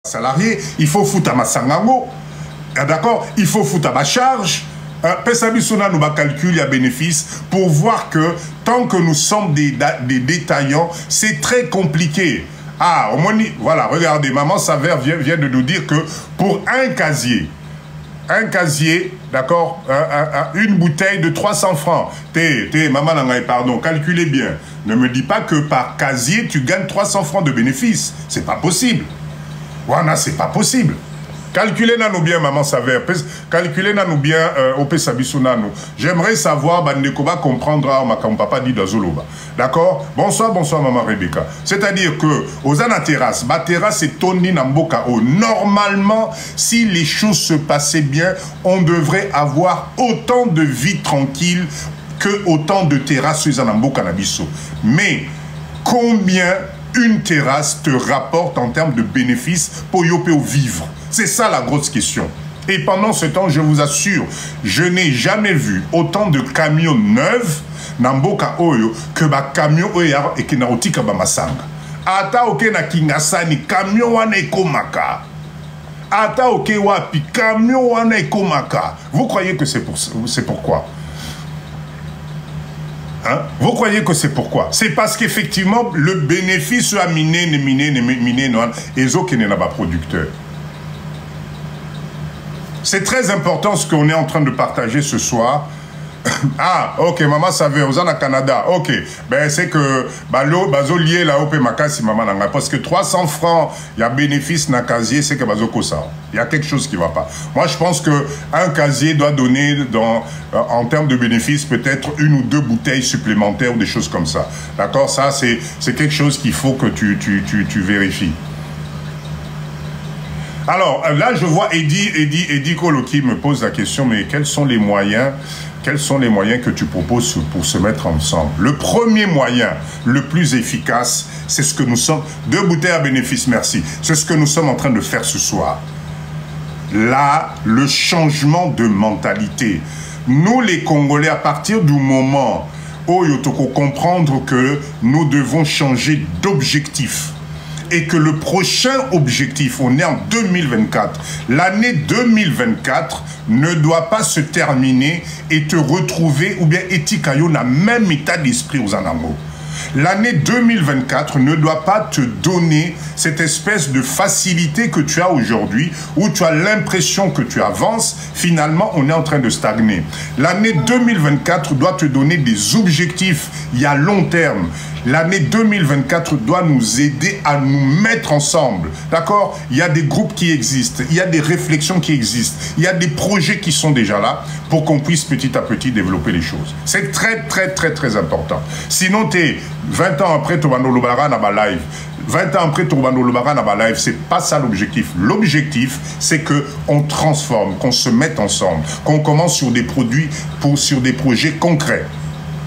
salarié, il faut foutre à ma sangango, d'accord, il faut foutre à ma charge. Pesabisuna nous va calculer à bénéfice pour voir que tant que nous sommes des détaillants, c'est très compliqué. Ah, au moins, voilà, regardez, Maman Savère vient de nous dire que pour un casier, d'accord, une bouteille de 300 francs. Maman Nangaï, pardon, calculez bien. Ne me dis pas que par casier, tu gagnes 300 francs de bénéfice. C'est pas possible. Voilà, c'est pas possible. Calculez-nous bien, Maman Savère. Calculez-nous bien, Ope Sabissunano. J'aimerais savoir, Bandekoba comprendra, comme papa dit d'Azoloba. D'accord? Bonsoir, bonsoir, Maman Rebecca. C'est-à-dire que, aux Ana terrasse, ma terrasse est Tony Namboka. Normalement, si les choses se passaient bien, on devrait avoir autant de vie tranquille que autant de terrasses sur Namboka Nabiso. Mais, combien une terrasse te rapporte en termes de bénéfices pour Yopéo vivre? C'est ça la grosse question. Et pendant ce temps, je vous assure, je n'ai jamais vu autant de camions neufs Namboka Oyo que ba camion Oya et Kenaotika Bamasanga. Ata oke na Kingasani, camion wana ekomaka. Ata oke wapi, camion wana ekomaka. Vous croyez que c'est pourquoi? Hein? Vous croyez que c'est pourquoi? C'est parce qu'effectivement, le bénéfice à miner, et zo qui n'est pas producteur. C'est très important ce qu'on est en train de partager ce soir. Ah, ok, Maman savait, aux au Canada, ok. Ben, c'est que, bazo lié la OP Makasi, Maman Nanga. Parce que 300 francs, il y a bénéfice dans casier, c'est que bazo kosa. Il y a quelque chose qui ne va pas. Moi, je pense qu'un casier doit donner, en termes de bénéfice, peut-être 1 ou 2 bouteilles supplémentaires ou des choses comme ça. D'accord? Ça, c'est quelque chose qu'il faut que tu vérifies. Alors, là, je vois Eddie Kolo qui me pose la question, mais quels sont les moyens que tu proposes pour se mettre ensemble? Le premier moyen, le plus efficace, c'est ce que nous sommes... 2 bouteilles à bénéfice, merci. C'est ce que nous sommes en train de faire ce soir. Là, le changement de mentalité. Nous, les Congolais, à partir du moment où il faut comprendre que nous devons changer d'objectif, et que le prochain objectif, on est en 2024, l'année 2024 ne doit pas se terminer et te retrouver, ou bien Etikayo n'a même état d'esprit aux Anamo. L'année 2024 ne doit pas te donner cette espèce de facilité que tu as aujourd'hui, où tu as l'impression que tu avances, finalement on est en train de stagner. L'année 2024 doit te donner des objectifs, il y a long terme. L'année 2024 doit nous aider à nous mettre ensemble. D'accord? Il y a des groupes qui existent, il y a des réflexions qui existent, il y a des projets qui sont déjà là pour qu'on puisse petit à petit développer les choses. C'est très, très, très, très important. Sinon, tu es 20 ans après Tobando Lobara Naba Live. 20 ans après Tobando Lobara Naba Live, c'est pas ça l'objectif. L'objectif, c'est qu'on transforme, qu'on se mette ensemble, qu'on commence sur des produits, sur des projets concrets.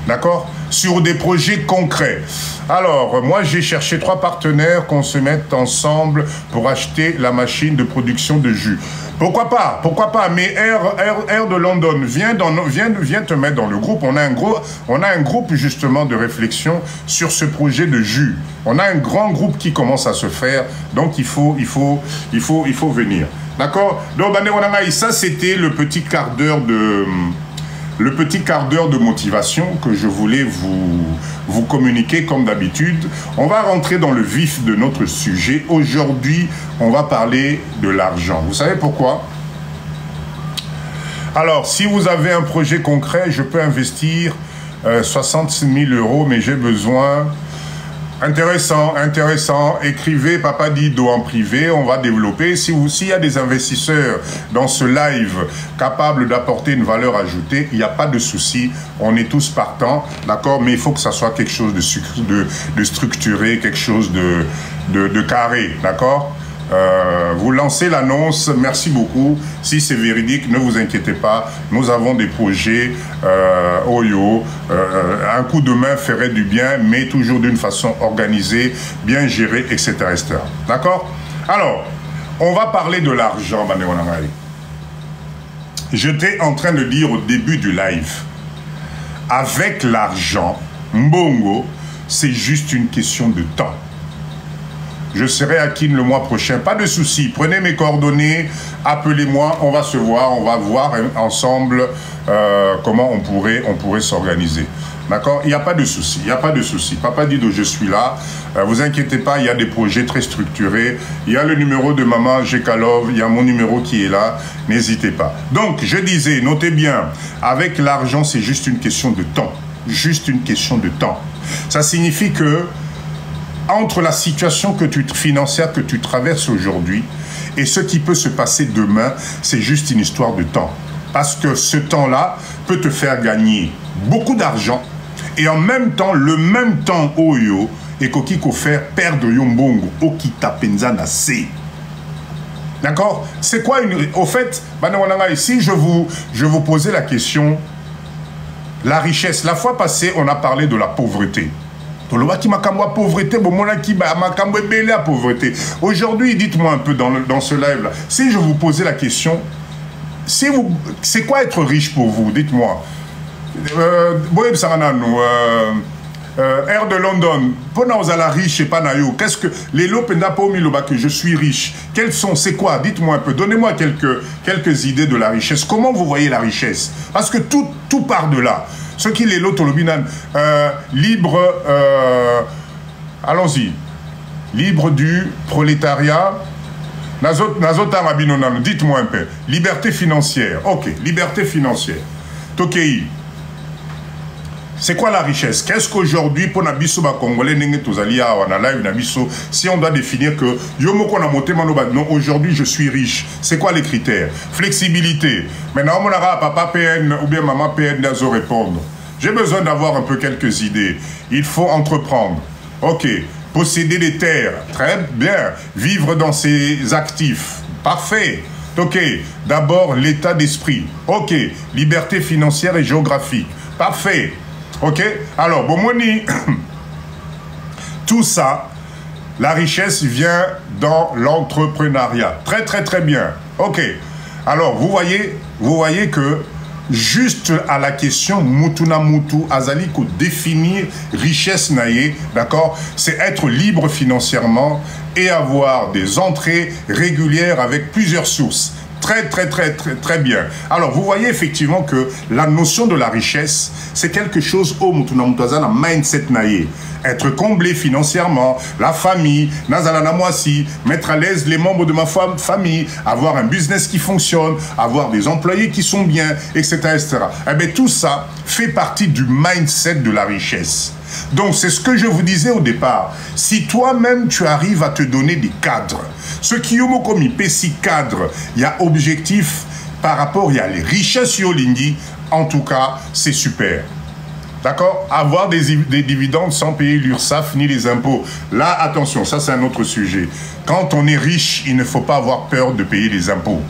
D'accord? Sur des projets concrets. Alors, moi, j'ai cherché 3 partenaires qu'on se mette ensemble pour acheter la machine de production de jus. Pourquoi pas? Pourquoi pas? Mais Air de London, viens te mettre dans le groupe. On a un groupe, justement, de réflexion sur ce projet de jus. On a un grand groupe qui commence à se faire. Donc, il faut venir. D'accord? Donc, ça, c'était le petit quart d'heure de... Le petit quart d'heure de motivation que je voulais vous communiquer comme d'habitude. On va rentrer dans le vif de notre sujet. Aujourd'hui, on va parler de l'argent. Vous savez pourquoi? Alors, si vous avez un projet concret, je peux investir 66 000 €, mais j'ai besoin... Intéressant, intéressant. Écrivez Papa Dido en privé, on va développer. S'il y a des investisseurs dans ce live capables d'apporter une valeur ajoutée, il n'y a pas de souci. On est tous partants, d'accord? Mais il faut que ça soit quelque chose de structuré, quelque chose de carré, d'accord? Vous lancez l'annonce, merci beaucoup. Si c'est véridique, ne vous inquiétez pas. Nous avons des projets Oyo. Un coup de main ferait du bien, mais toujours d'une façon organisée, bien gérée, etc. etc. D'accord? Alors, on va parler de l'argent, Banéonangaï. J'étais en train de dire au début du live, avec l'argent, Mbongo, c'est juste une question de temps. Je serai à Kin le mois prochain. Pas de souci. Prenez mes coordonnées, appelez-moi, on va se voir, on va voir ensemble comment on pourrait s'organiser. D'accord? Il n'y a pas de souci, il n'y a pas de souci. Papa Dido, je suis là. Vous inquiétez pas, il y a des projets très structurés. Il y a le numéro de Maman Jekalov, il y a mon numéro qui est là. N'hésitez pas. Donc, je disais, notez bien, avec l'argent, c'est juste une question de temps. Juste une question de temps. Ça signifie que entre la situation financière que tu traverses aujourd'hui et ce qui peut se passer demain, c'est juste une histoire de temps. Parce que ce temps-là peut te faire gagner beaucoup d'argent et en même temps, le même temps, Oyo, et qui peut faire perdre Yombongo, Okita Penzana C. D'accord? C'est quoi une... Au fait, ici, je vous posais la question, la richesse. La fois passée, on a parlé de la pauvreté. Aujourd'hui, dites-moi un peu dans ce live-là, si je vous posais la question, c'est quoi être riche pour vous? Dites-moi. Air de London, pour la riche et pas naïo, qu'est-ce que les lopenda que je suis riche? Quels sont, c'est quoi? Dites-moi un peu, donnez-moi quelques idées de la richesse. Comment vous voyez la richesse? Parce que tout part de là. Ce qui est l'autre libre, allons-y, libre du prolétariat. Dites-moi un peu. Liberté financière. Ok, liberté financière. Tokei. C'est quoi la richesse? Qu'est-ce qu'aujourd'hui, pour Nabiso Congolais, si on doit définir que non, aujourd'hui je suis riche, c'est quoi les critères? Flexibilité. Maintenant, on aura papa PN ou bien maman PN d'Azo répondre. J'ai besoin d'avoir un peu quelques idées. Il faut entreprendre. Ok. Posséder des terres. Très bien. Vivre dans ses actifs. Parfait. Ok. D'abord, l'état d'esprit. Ok. Liberté financière et géographique. Parfait. Ok. Alors, Bomoni, tout ça, la richesse vient dans l'entrepreneuriat. Très, très, très bien. Ok. Alors, vous voyez que juste à la question Mutuna Mutu Azali ko définir richesse naïe, d'accord, c'est être libre financièrement et avoir des entrées régulières avec plusieurs sources. Très, très, très, très, très bien. Alors, vous voyez effectivement que la notion de la richesse, c'est quelque chose au Mutuna Mutazana mindset naïe. Être comblé financièrement, la famille, Nazalana Moisi, mettre à l'aise les membres de ma famille, avoir un business qui fonctionne, avoir des employés qui sont bien, etc. etc. Eh bien, tout ça fait partie du mindset de la richesse. Donc, c'est ce que je vous disais au départ. Si toi-même, tu arrives à te donner des cadres, ce qui est comme il cadre, il y a objectif par rapport, il y a les richesses Yolingi, en tout cas, c'est super. D'accord? Avoir des dividendes sans payer l'URSSAF ni les impôts. Là, attention, ça c'est un autre sujet. Quand on est riche, il ne faut pas avoir peur de payer les impôts.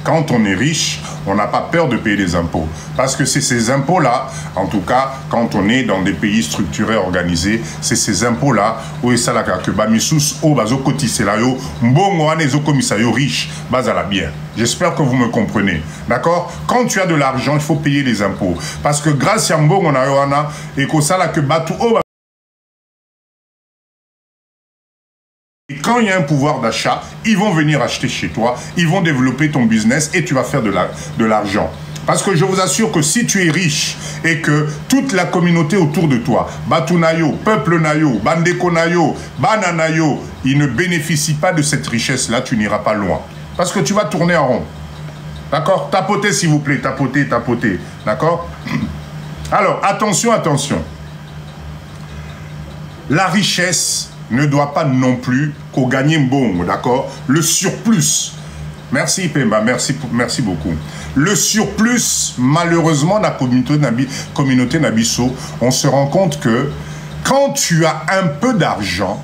Quand on est riche, on n'a pas peur de payer les impôts. Parce que c'est ces impôts-là, en tout cas, quand on est dans des pays structurés, organisés, c'est ces impôts-là où ça la que Bamisous, au bazo kotiselayo, mbongo anezo komisayo riche, bazala bien. J'espère que vous me comprenez. D'accord? Quand tu as de l'argent, il faut payer les impôts. Parce que grâce à mbongo na yoana, et que ça la que batu au. Et quand il y a un pouvoir d'achat, ils vont venir acheter chez toi, ils vont développer ton business et tu vas faire de l'argent. Parce que je vous assure que si tu es riche et que toute la communauté autour de toi, Batunayo, Peuple Nayo, Bandeko Nayo, Bananayo, ils ne bénéficient pas de cette richesse-là, tu n'iras pas loin. Parce que tu vas tourner en rond. D'accord? Tapotez s'il vous plaît, tapotez, tapotez. D'accord? Alors, attention, attention. La richesse ne doit pas non plus qu'au gagner bon, d'accord? Le surplus. Merci Pemba, merci beaucoup. Le surplus, malheureusement, dans la communauté Nabiso, on se rend compte que quand tu as un peu d'argent,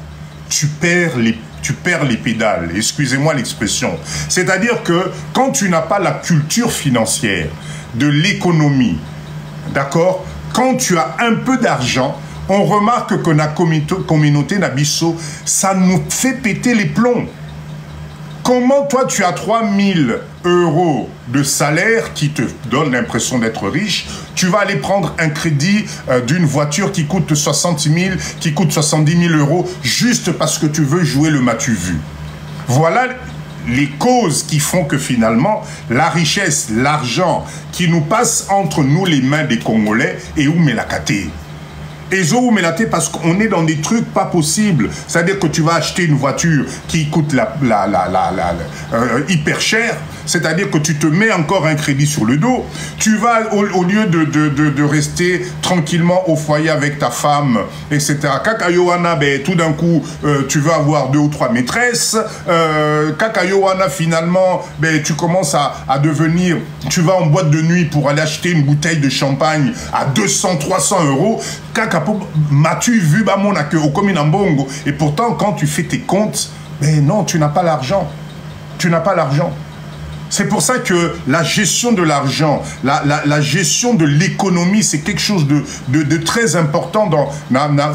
tu perds les pédales. Excusez-moi l'expression. C'est-à-dire que quand tu n'as pas la culture financière de l'économie, d'accord? Quand tu as un peu d'argent, on remarque que la communauté Nabiso, ça nous fait péter les plombs. Comment toi tu as 3000 € de salaire qui te donne l'impression d'être riche, tu vas aller prendre un crédit d'une voiture qui coûte 60 000, qui coûte 70 000 € juste parce que tu veux jouer le m'as-tu vu. Voilà les causes qui font que finalement, la richesse, l'argent qui nous passe entre nous les mains des Congolais et où met la caté. Et zo melaté parce qu'on est dans des trucs pas possibles. C'est-à-dire que tu vas acheter une voiture qui coûte hyper cher. C'est-à-dire que tu te mets encore un crédit sur le dos. Tu vas, au lieu de rester tranquillement au foyer avec ta femme, etc. Kakayoana, ben, tout d'un coup, tu veux avoir 2 ou 3 maîtresses. Kakayoana, finalement, ben, tu commences à devenir... Tu vas en boîte de nuit pour aller acheter une bouteille de champagne à 200, 300 €. M'as-tu vu au Kominambongo? Et pourtant, quand tu fais tes comptes, ben non, tu n'as pas l'argent. Tu n'as pas l'argent. C'est pour ça que la gestion de l'argent, la gestion de l'économie, c'est quelque chose de très important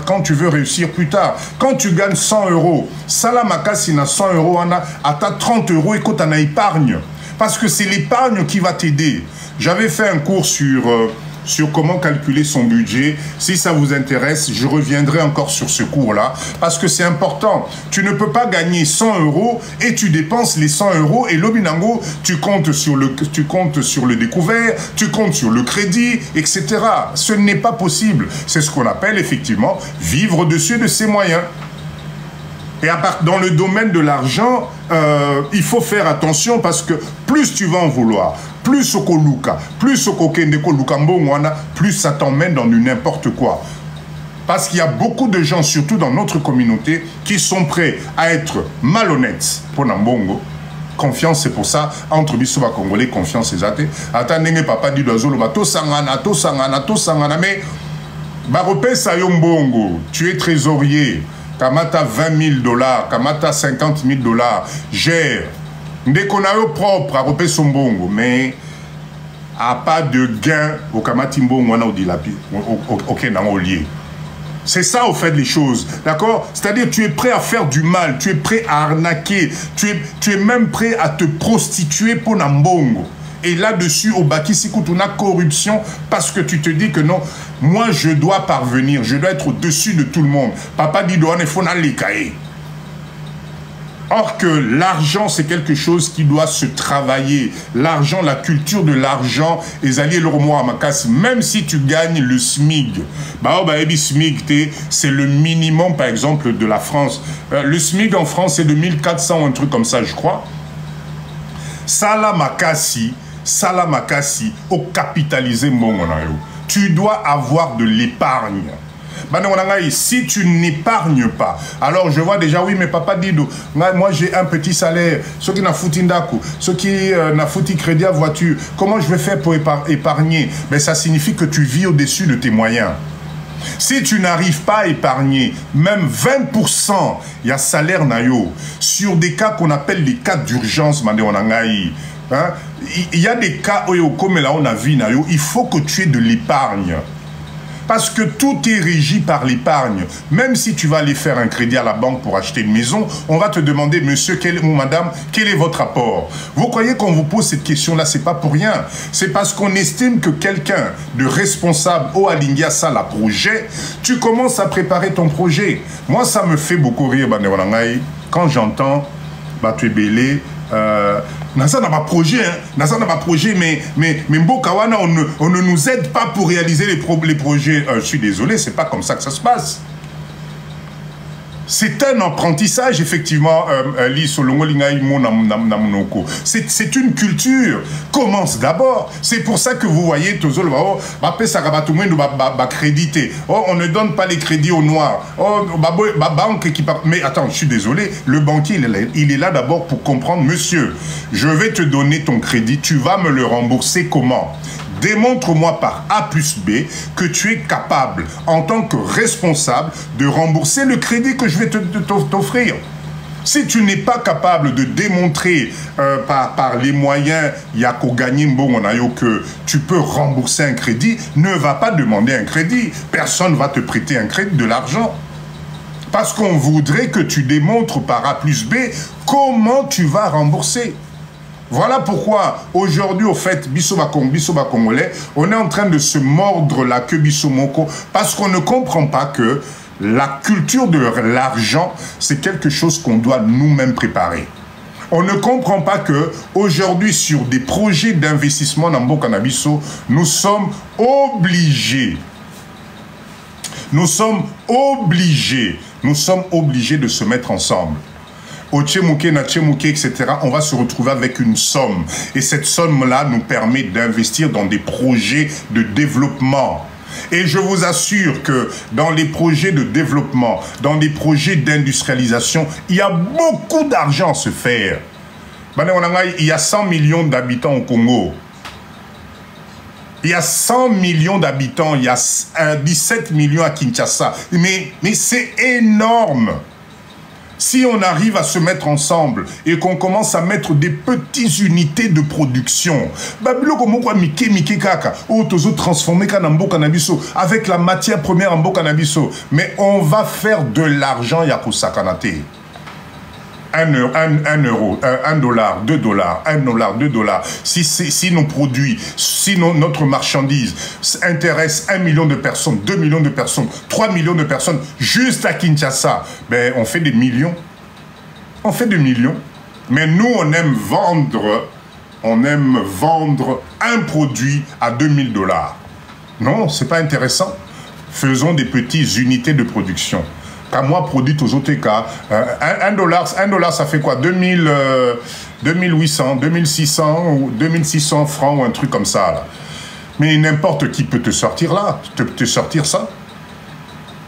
quand tu veux réussir plus tard. Quand tu gagnes 100 €, Salamaka, si na 100 €, à ta 30 € et que tu en as épargne. Parce que c'est l'épargne qui va t'aider. J'avais fait un cours sur comment calculer son budget. Si ça vous intéresse, je reviendrai encore sur ce cours-là, parce que c'est important. Tu ne peux pas gagner 100 € et tu dépenses les 100 € et l'obinango, tu comptes sur le découvert, tu comptes sur le crédit, etc. Ce n'est pas possible. C'est ce qu'on appelle effectivement vivre au-dessus de ses moyens. Et dans le domaine de l'argent, il faut faire attention parce que plus tu vas en vouloir, plus au Koluka, plus au Kokendeko Lukambongwana, plus ça t'emmène dans du n'importe quoi. Parce qu'il y a beaucoup de gens, surtout dans notre communauté, qui sont prêts à être malhonnêtes pour Nambongo. Confiance, c'est pour ça, entre Bissouba Congolais, confiance et zate. Attendez, papa dit d'Azolo, to sangana, mais Barope Sayombongo, tu es trésorier. Kamata 20 000 $, Kamata 50 000 $, gère. Ndekonayo propre à repé son bongo, mais à pas de gain au Kamatimbongo, on a au dilapi, au lié. C'est ça, au fait, les choses. D'accord? C'est-à-dire, tu es prêt à faire du mal, tu es prêt à arnaquer, tu es même prêt à te prostituer pour Nambongo. Et là-dessus, au Bakisikou, tu as corruption parce que tu te dis que non, moi, je dois parvenir, je dois être au-dessus de tout le monde. Papa dit, il faut aller cahier. Or que l'argent, c'est quelque chose qui doit se travailler. L'argent, la culture de l'argent, même si tu gagnes le SMIG, c'est le minimum, par exemple, de la France. Le SMIG en France, c'est de 1400 ou un truc comme ça, je crois. Salamakasi, au capitalisé mongonayo. Tu dois avoir de l'épargne. Si tu n'épargnes pas, alors je vois déjà, oui, mais papa Dido, moi j'ai un petit salaire, ceux qui n'ont foutu ndaku, ceux qui n'ont foutu crédit à voiture, comment je vais faire pour épargner? Ben, ça signifie que tu vis au-dessus de tes moyens. Si tu n'arrives pas à épargner, même 20%, il y a salaire nayo, sur des cas qu'on appelle les cas d'urgence, hein? Il y a des cas où, comme là on a vu, il faut que tu aies de l'épargne. Parce que tout est régi par l'épargne. Même si tu vas aller faire un crédit à la banque pour acheter une maison, on va te demander, monsieur ou madame, quel est votre apport? Vous croyez qu'on vous pose cette question-là, c'est pas pour rien. C'est parce qu'on estime que quelqu'un de responsable au Alingia Sala projet, tu commences à préparer ton projet. Moi, ça me fait beaucoup rire, quand j'entends, tu es belé, Nasa n'a pas projet, hein. Nasa n'a pas projet, mais Mbokawana, on ne nous aide pas pour réaliser les projets. Je suis désolé, c'est pas comme ça que ça se passe. C'est un apprentissage, effectivement, c'est une culture. Commence d'abord. C'est pour ça que vous voyez, crédité. Oh, on ne donne pas les crédits aux noirs. Oh, banque qui... Mais attends, je suis désolé, le banquier, il est là d'abord pour comprendre, monsieur, je vais te donner ton crédit, tu vas me le rembourser comment? Démontre-moi par A plus B que tu es capable, en tant que responsable, de rembourser le crédit que je vais t'offrir. Si tu n'es pas capable de démontrer par les moyens que tu peux rembourser un crédit, ne va pas demander un crédit. Personne ne va te prêter un crédit, de l'argent. Parce qu'on voudrait que tu démontres par A plus B comment tu vas rembourser. Voilà pourquoi, aujourd'hui, au fait, Bissoba Congolais, on est en train de se mordre la queue Bissomoko parce qu'on ne comprend pas que la culture de l'argent, c'est quelque chose qu'on doit nous-mêmes préparer. On ne comprend pas que aujourd'hui, sur des projets d'investissement dans Mboka na biso, nous sommes obligés de se mettre ensemble. Au Tchémouké, na Tchémouké, etc., on va se retrouver avec une somme. Et cette somme-là nous permet d'investir dans des projets de développement. Et je vous assure que dans les projets de développement, dans les projets d'industrialisation, il y a beaucoup d'argent à se faire. Il y a 100 millions d'habitants au Congo. Il y a 100 millions d'habitants, il y a 17 millions à Kinshasa. Mais c'est énorme. Si on arrive à se mettre ensemble et qu'on commence à mettre des petites unités de production, avec la matière première en Bokanabiso, mais on va faire de l'argent Yakusakanate. 1 euro, 1 dollar, 2 dollars, 1 dollar, 2 dollars. Si nos produits, si notre marchandise intéresse 1 million de personnes, 2 millions de personnes, 3 millions de personnes, juste à Kinshasa, ben on fait des millions. On fait des millions. Mais nous, on aime vendre un produit à 2000 dollars. Non, c'est pas intéressant. Faisons des petites unités de production. Quand moi, produit aux autres cas, 1 dollar, ça fait quoi? 2800, 2600 ou 2600 francs ou un truc comme ça. Là. Mais n'importe qui peut te sortir là, te sortir ça.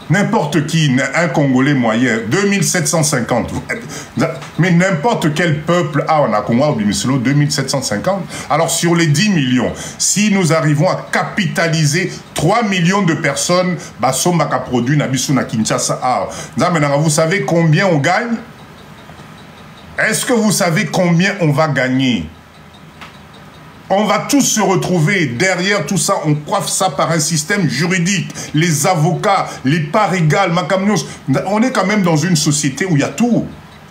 N'importe qui, un Congolais moyen, 2750. Mais n'importe quel peuple a en Congo au Bimiselo, 2750. Alors sur les 10 millions, si nous arrivons à capitaliser 3 millions de personnes, Basombaka produit Nabisu na Kinshasa. Vous savez combien on gagne? Est-ce que vous savez combien on va gagner? On va tous se retrouver derrière tout ça, on coiffe ça par un système juridique, les avocats, les parts égales, on est quand même dans une société où il y a tout.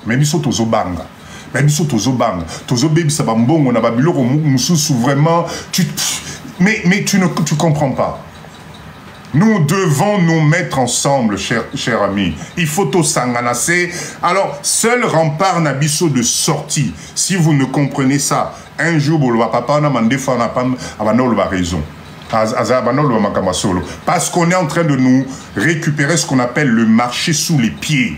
Mais biso tozobanga. Mais biso tozobanga. Tozobebi sabambongo na babiloko mususu vraiment mais tu comprends pas. Nous devons nous mettre ensemble, cher ami. Il faut tout s'engalasser. Alors, seul rempart nabiso de sortie. Si vous ne comprenez ça, un jour, papa n'a raison. Parce qu'on est en train de nous récupérer ce qu'on appelle le marché sous les pieds.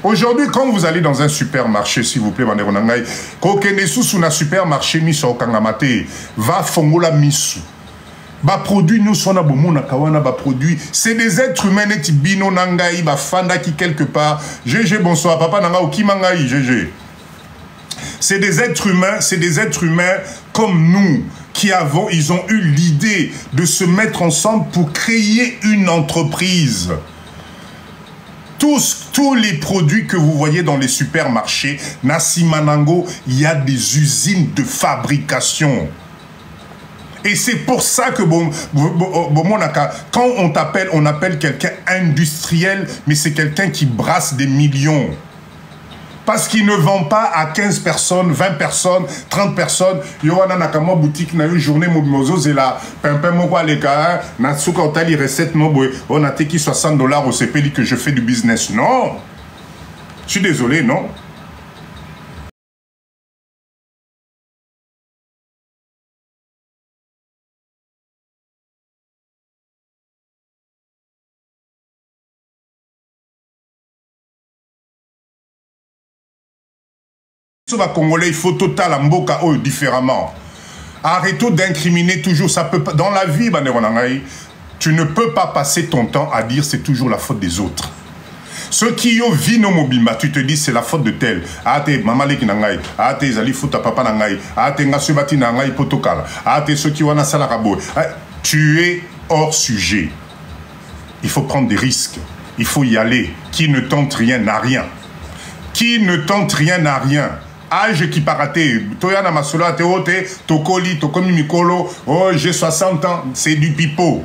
Aujourd'hui, quand vous allez dans un supermarché, s'il vous plaît, supermarché, va fongola misu. Produit nous sont produit, c'est des êtres humains net bino nangai ba fanda qui quelque part GG bonsoir papa nanga okimangai GG. C'est des êtres humains comme nous ils ont eu l'idée de se mettre ensemble pour créer une entreprise. Tous les produits que vous voyez dans les supermarchés, Nasimanango, il y a des usines de fabrication. Et c'est pour ça que quand on appelle quelqu'un industriel, mais c'est quelqu'un qui brasse des millions. Parce qu'il ne vend pas à 15 personnes, 20 personnes, 30 personnes. Yowana Nakama boutique na une journée mozo zela pimpin moko aleka na souka otali recette no boy on a teki 60 dollars au CPI que je fais du business. Non. Je suis désolé, non. Congolais, il faut total mboka différemment. Arrêtons d'incriminer toujours. Ça peut pas, dans la vie, tu ne peux pas passer ton temps à dire c'est toujours la faute des autres. Ceux qui ont vu nos mobimba, tu te dis c'est la faute de tel. Ate mamaleki nangai, ate zali futa papa nangai, ate ngasubati nangai potokala, ate ceux qui wana salarabo. Tu es hors sujet. Il faut prendre des risques. Il faut y aller. Qui ne tente rien n'a rien. Qui ne tente rien n'a rien. Âge qui paraté, Toyana Masola, Teote, Tokoli, Tokomi Mikolo, oh j'ai 60 ans, c'est du pipeau.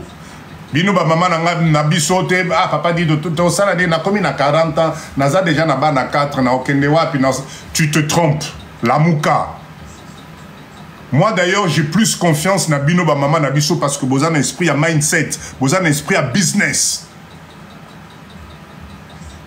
Bino ba maman na biso te ah papa dit to sala de na komi na 40 ans naza déjà na ba na 4 na okende wapi na tu te trompes la muka. Moi d'ailleurs j'ai plus confiance na bino ba maman na biso parce que boza na esprit à mindset, boza na esprit à business.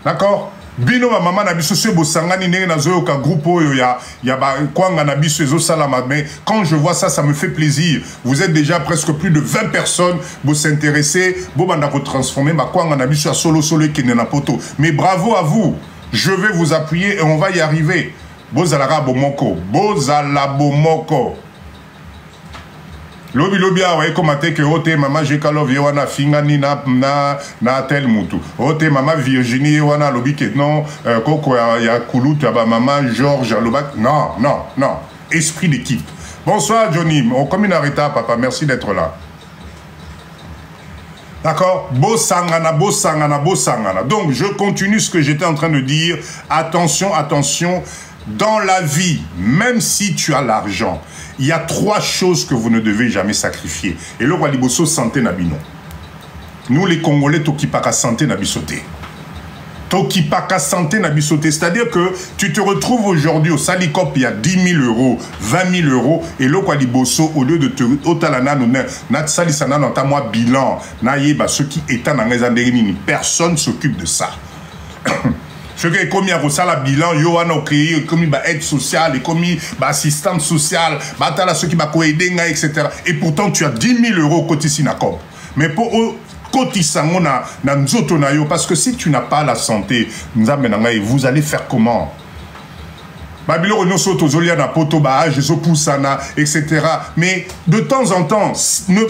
D'accord? Bino ba maman na biso se bosangani ndenge na zoyo ka groupe oyo ya ba kwanga na biso ezo salama, mais quand je vois ça ça me fait plaisir. Vous êtes déjà presque plus de 20 personnes vous s'intéresser bo banda ko transformer ba kwanga na biso ya solo qui na poto. Mais bravo à vous. Je vais vous appuyer et on va y arriver. Bozala bomoko, bozala bomoko. Lobi lobi awa commenté que ote mama Jekalov wana fingani na tel mutu. Ote mama Virginie wana lobi que non koko ya kulutu ya ba mama Georges Alobak. Non, non, non. Esprit d'équipe. Bonsoir Johnny. On comme une arrêta papa, merci d'être là. D'accord? Bosangana, bosangana, bosangana. Donc je continue ce que j'étais en train de dire. Attention, attention. Dans la vie, même si tu as l'argent, il y a 3 choses que vous ne devez jamais sacrifier. Et le roi Liboso, santé nabino. Nous les Congolais, tokipaka santé nabisoté. Tokipaka santé nabisoté. C'est-à-dire que tu te retrouves aujourd'hui au Salicop, il y a 10 000 euros, 20 000 euros. Et le roi Liboso, au lieu de te otalana, natsalisana dans ta moi bilan, naïba, ceux qui étant dans les andérini, personne s'occupe de ça. Ce qui est commis à Rosala bilan, yo a créé comme aide sociale, comme assistante sociale, ceux qui va aider, etc. Et pourtant tu as 10 000 euros côté Sinacom. Mais pour côté Sangona, parce que si tu n'as pas la santé, vous allez faire comment? Etc. Mais de temps en temps,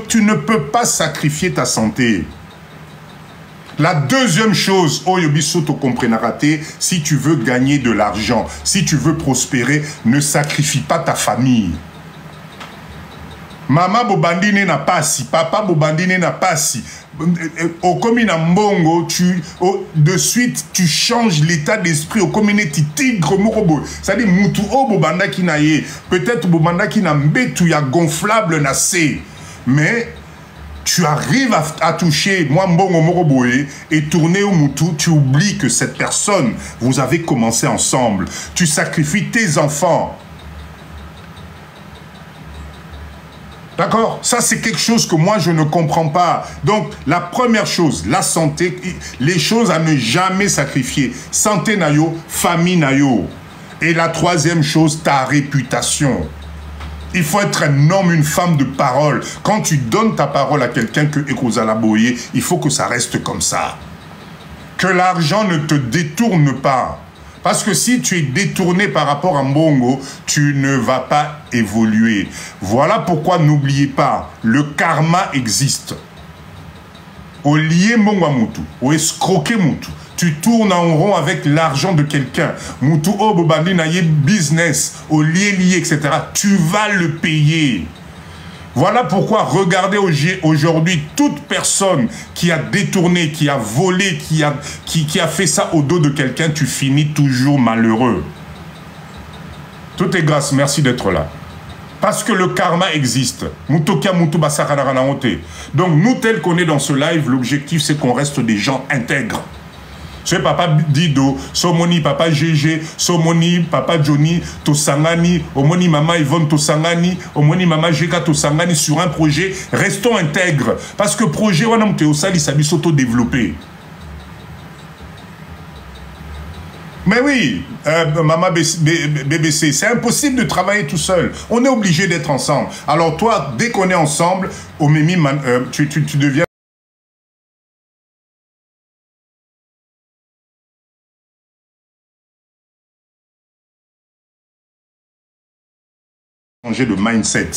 tu ne peux pas sacrifier ta santé. La deuxième chose, si tu veux gagner de l'argent, si tu veux prospérer, ne sacrifie pas ta famille. Maman Bobandine n'a pas si, papa Bobandine n'a pas si. Au commune Mbongo, de suite, tu changes l'état d'esprit au communauté tigre morobo. C'est-à-dire, Moutou o Bobanda qui n'a yé. Peut-être Bobanda qui n'a mbétou ya gonflable n'a sé. Mais tu arrives à toucher moi Mbongo Moroboé et tourner au Moutou, tu oublies que cette personne, vous avez commencé ensemble. Tu sacrifies tes enfants. D'accord? Ça, c'est quelque chose que moi, je ne comprends pas. Donc, la première chose, la santé, les choses à ne jamais sacrifier. Santé nayo, famille nayo. Et la troisième chose, ta réputation. Il faut être un homme, une femme de parole. Quand tu donnes ta parole à quelqu'un que Ekozala Boye, il faut que ça reste comme ça. Que l'argent ne te détourne pas. Parce que si tu es détourné par rapport à Mbongo, tu ne vas pas évoluer. Voilà pourquoi n'oubliez pas, le karma existe. Au lié Mbongo Moutou, au escroquer Moutou. Tu tournes en rond avec l'argent de quelqu'un. Moutou Obobandi naye business, au lié, etc. Tu vas le payer. Voilà pourquoi regardez aujourd'hui toute personne qui a détourné, qui a volé, qui a fait ça au dos de quelqu'un, tu finis toujours malheureux. Tout est grâce, merci d'être là. Parce que le karma existe. Donc nous, tels qu'on est dans ce live, l'objectif c'est qu'on reste des gens intègres. Ce papa Dido, Somoni, papa GG, Somoni, papa Johnny, Tosangani, Omoni, maman Yvonne, Tosangani, Omoni, maman Jeka, Tosangani sur un projet, restons intègres. Parce que projet, on a il s'habille s'auto-développer. Mais oui, maman BBC, c'est impossible de travailler tout seul. On est obligé d'être ensemble. Alors toi, dès qu'on est ensemble, au Mimi, tu deviens de mindset.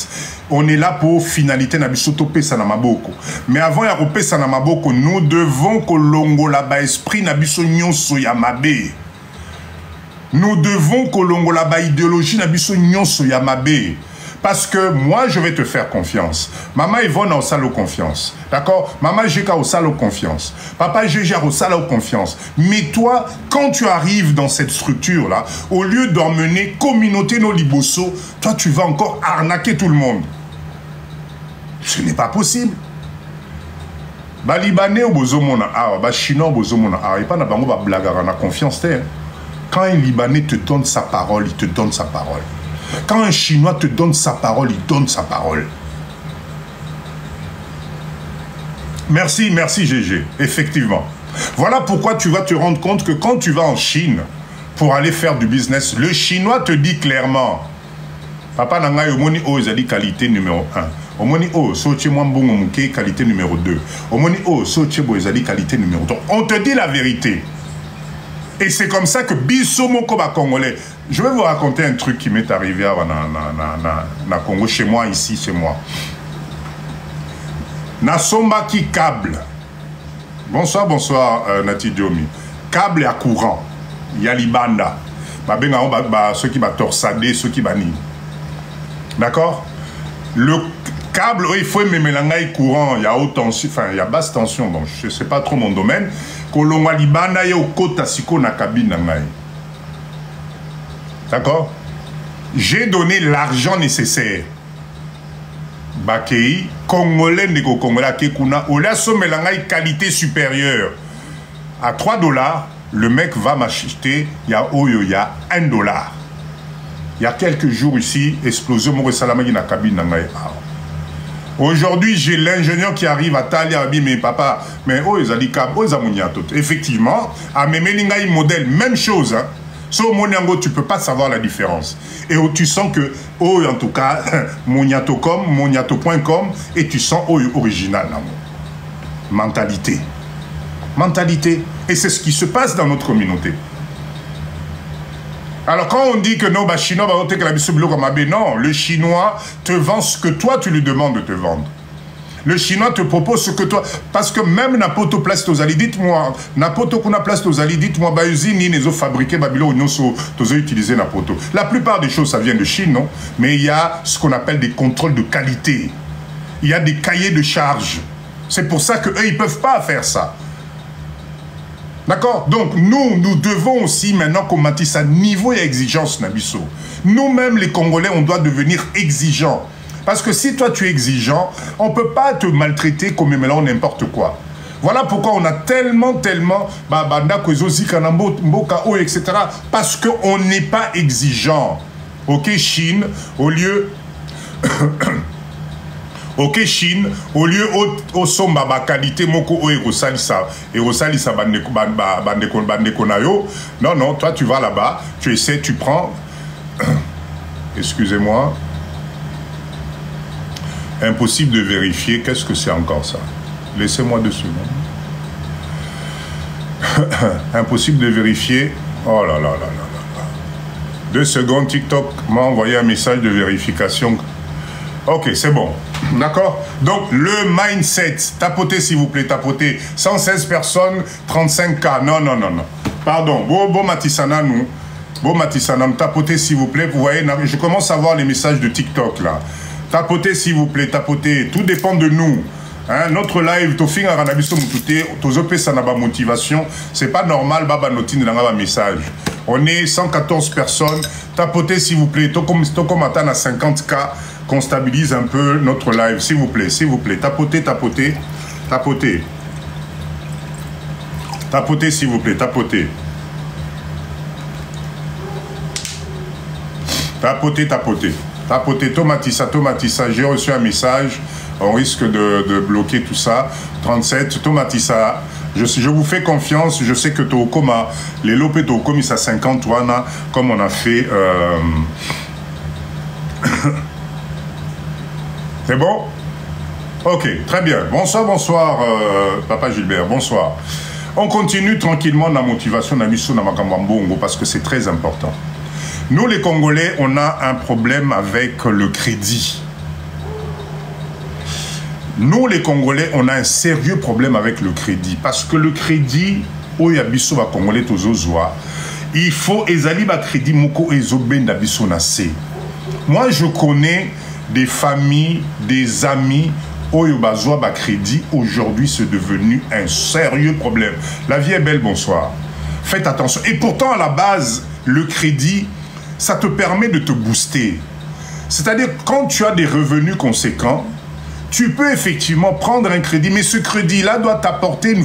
On est là pour finalité na bisoto pesa na maboko. Mais avant ya kopesa na maboko, nous devons kolongola ba esprit na biso nyonso ya mabe. Nous devons kolongola ba idéologie na biso nyonso ya mabe. Parce que moi, je vais te faire confiance. Maman Yvonne a au salo confiance. D'accord? Maman Jeka au salo confiance. Papa Gégère au salo confiance. Mais toi, quand tu arrives dans cette structure-là, au lieu d'emmener communauté no liboso, toi, tu vas encore arnaquer tout le monde. Ce n'est pas possible. Ba Libanais ou bozomona awa, ba Chinois bozomona awa, et pas na bango ba blagara na confiance te. Quand un Libanais te donne sa parole, il te donne sa parole. Quand un Chinois te donne sa parole, il donne sa parole. Merci, merci GG, effectivement. Voilà pourquoi tu vas te rendre compte que quand tu vas en Chine pour aller faire du business, le Chinois te dit clairement, papa nanga omoni o ezali qualité numéro 1. Omoni o soche moi mbongo muke qualité numéro 2. Omoni o soche bo ezali qualité numéro 3. On te dit la vérité. Et c'est comme ça que biso moko ba congolais. Je vais vous raconter un truc qui m'est arrivé à na Congo, chez moi, ici, chez moi. Na somba qui câble. Bonsoir, bonsoir, Nati Diomi. Câble à courant. Il y a l'Ibanda. Ceux qui va torsader, ceux qui va ni. D'accord? Le câble, il faut mélanger courant. Il y a haute tension, enfin, il y a basse tension. Donc, je ne sais pas trop mon domaine. Kolonga l'Ibanda, il y a au kota siko na cabine. D'accord? J'ai donné l'argent nécessaire. Bakei, Congolais, Nego Congolais, Kekuna, Ola Somelangai, qualité supérieure. À 3 $, le mec va m'acheter, il y a $1. Il y a quelques jours ici, explosion, mon salamagi na cabine nangai. Aujourd'hui, j'ai l'ingénieur qui arrive à Talia, mais papa, mais oh, ils ont dit effectivement, à Memelingai modèle, même chose, hein. So Moniango, tu peux pas savoir la différence. Et oh, tu sens que, oh, en tout cas, moniato.com, moniato.com, et tu sens, oh, original. Mentalité. Mentalité. Et c'est ce qui se passe dans notre communauté. Alors quand on dit que non, bah, Chinois, non, le Chinois te vend ce que toi, tu lui demandes de te vendre. Le Chinois te propose ce que toi... Parce que même n'importe place tozali, dites-moi, n'importe quoi place tozali, dites-moi, bah, usine, ils ont fabriqué, Babylon, ils ont utilisé n'importe. La plupart des choses, ça vient de Chine, non? Mais il y a ce qu'on appelle des contrôles de qualité. Il y a des cahiers de charges. C'est pour ça qu'eux, ils ne peuvent pas faire ça. D'accord? Donc, nous devons aussi, maintenant qu'on matisse à niveau et exigence, Nabiso. Nous-mêmes, les Congolais, on doit devenir exigeants. Parce que si toi tu es exigeant, on ne peut pas te maltraiter comme maintenant n'importe quoi. Voilà pourquoi on a tellement, etc. Parce qu'on n'est pas exigeant. Ok, Chine, au lieu... ok, Chine, au lieu au somba ba qualité moko o erosalisa bandekonayo. Non, non, toi tu vas là-bas, tu essaies, tu prends... Excusez-moi. Impossible de vérifier. Qu'est-ce que c'est encore ça? Laissez-moi 2 secondes. Impossible de vérifier. Oh là là là là là. 2 secondes, TikTok m'a envoyé un message de vérification. Ok, c'est bon. D'accord? Donc, le mindset. Tapotez, s'il vous plaît, tapotez. 116 personnes, 35K. Non, non, non, non. Pardon. Bon Matissana, nous. Bon Matissana, tapotez, s'il vous plaît. Vous voyez, je commence à voir les messages de TikTok, là. Tapotez, s'il vous plaît, tapotez. Tout dépend de nous. Hein? Notre live, motivation. C'est pas normal, baba notine dans message. On est 114 personnes. Tapotez, s'il vous plaît. Comme attend à 50K, qu'on stabilise un peu notre live. S'il vous plaît, s'il vous plaît. Tapotez, tapotez. Tapotez. Tapotez, s'il vous plaît. Tapotez. Tapotez, tapotez. Tapotez, Tomatissa, j'ai reçu un message, on risque de bloquer tout ça. 37, Tomatissa, je vous fais confiance, je sais que Tokoma, les lopés Tokomi, ça 50, comme on a fait. C'est bon? Ok, très bien. Bonsoir, bonsoir, Papa Gilbert, bonsoir. On continue tranquillement la motivation d'Amisso Namakambambongo parce que c'est très important. Nous, les Congolais, on a un problème avec le crédit. Nous, les Congolais, on a un sérieux problème avec le crédit. Parce que le crédit, Congolais, il faut crédit moko Moi, je connais des familles, des amis, crédit. Aujourd'hui, c'est devenu un sérieux problème. La vie est belle, bonsoir. Faites attention. Et pourtant, à la base, le crédit... ça te permet de te booster. C'est-à-dire, quand tu as des revenus conséquents, tu peux effectivement prendre un crédit, mais ce crédit-là doit t'apporter une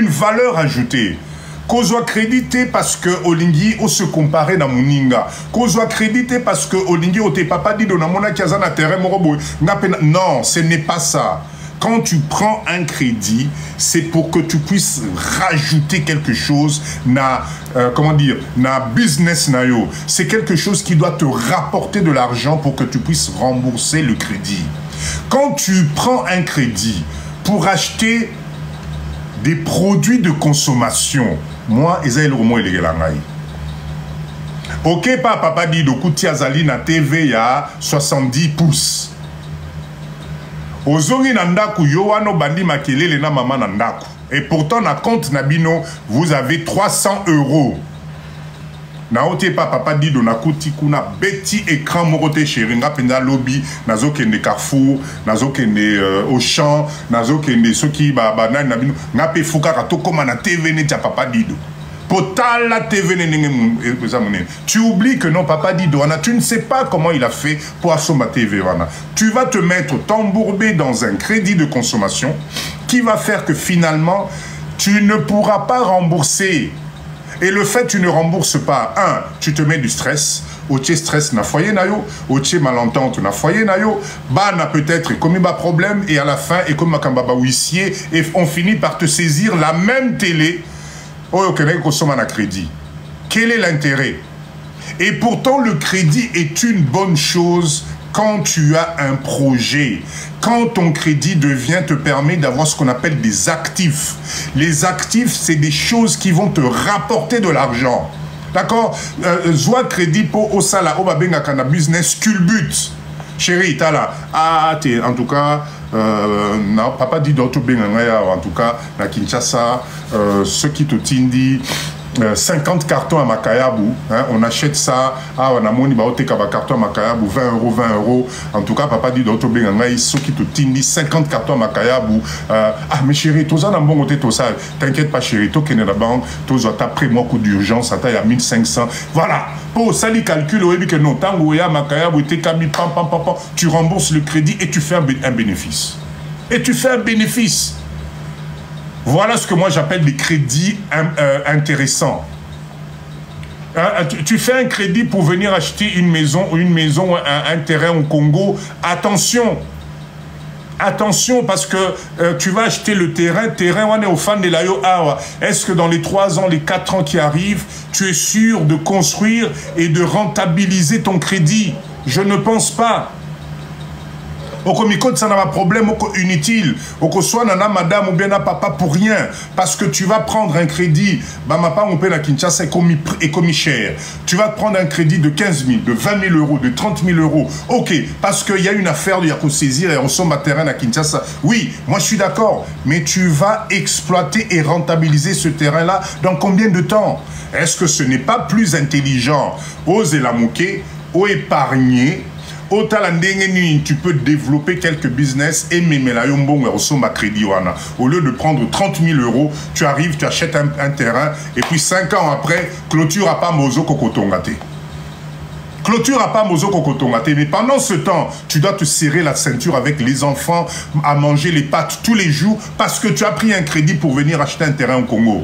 valeur ajoutée. Qu'on soit crédité parce que Olingi on se comparait dans Muninga. Qu'on soit crédité parce que Olingi on te papa dit dans mon na terrain non, ce n'est pas ça. Quand tu prends un crédit, c'est pour que tu puisses rajouter quelque chose comment dire, na business na yo. C'est quelque chose qui doit te rapporter de l'argent pour que tu puisses rembourser le crédit. Quand tu prends un crédit pour acheter des produits de consommation, moi, Esaïe Romo et ok, papa dit, Dokuti Azali na TV, il y a 70 pouces. Ozongi nandaku, Yoano Bandi Makelele na maman nandaku. Et pourtant, na compte Nabino, vous avez 300 €. Naote papa dit, Donakuti kuna beti écran morote chéri, nga penda lobby, nazo kende Carrefour, nazo kende Auchan, nazo kende soki banan Nabino, nga pe fuka kato koma na TV ne tia papa dido. Potal la TV tu oublies que non, papa dit tu ne sais pas comment il a fait pour assommer TV. Tu vas te mettre t'embourbé dans un crédit de consommation qui va faire que finalement, tu ne pourras pas rembourser. Et le fait que tu ne rembourses pas, tu te mets du stress. Otier stress na foyer na yo, otier malentente na foyer na yo, na peut-être comme un problème et à la fin, et comme un huissier, et on finit par te saisir la même télé. Quel est l'intérêt? Et pourtant, le crédit est une bonne chose quand tu as un projet. Quand ton crédit te permet d'avoir ce qu'on appelle des actifs. Les actifs, c'est des choses qui vont te rapporter de l'argent. D'accord? Soit crédit pour Osala, Obabenga Kana business, culbut. Chérie, t'as là. En tout cas, non, papa dit d'autres bengangaya, en tout cas, na Kinshasa, ceux qui te tindi 50 cartons à Makayabu, hein, on achète ça, on a moni baoteka ba carton à Makayabu, 20 €, 20 €. En tout cas, papa dit d'autres bengangaya, ceux qui te tindi 50 cartons à Makayabu. Mais chérie, tout ça n'a bon côté, tout ça. T'inquiète pas, chérie, toi qui es dans la banque, tout ça, t'as pris moi coup d'urgence, ça t'a à 1500. Voilà. Pour ça, les calculs, que non, tu rembourses le crédit et tu fais un bénéfice. Et tu fais un bénéfice. Voilà ce que moi j'appelle des crédits intéressants. Tu fais un crédit pour venir acheter une maison ou un terrain au Congo. Attention. Attention, parce que tu vas acheter le terrain, on est au fan de l'Ayo Awa. Est-ce que dans les 3 ans, les 4 ans qui arrivent, tu es sûr de construire et de rentabiliser ton crédit? Je ne pense pas. Ça n'a pas de problème inutile. Soit nana madame ou bien papa pour rien. Parce que tu vas prendre un crédit. Et comme cher. Tu vas prendre un crédit de 15 000, de 20 000 €, de 30 000 €. Ok, parce qu'il y a une affaire de Yako saisir et on somme à terrain à Kinshasa. Oui, moi je suis d'accord. Mais tu vas exploiter et rentabiliser ce terrain-là dans combien de temps? Est-ce que ce n'est pas plus intelligent? Oser la mouquer, ou épargner? Tu peux développer quelques business et au lieu de prendre 30 000 €, tu arrives, tu achètes un terrain et puis 5 ans après, clôture à pas mozo kokotongate. Clôture à pas mozo kokotongate. Mais pendant ce temps, tu dois te serrer la ceinture avec les enfants à manger les pâtes tous les jours parce que tu as pris un crédit pour venir acheter un terrain au Congo.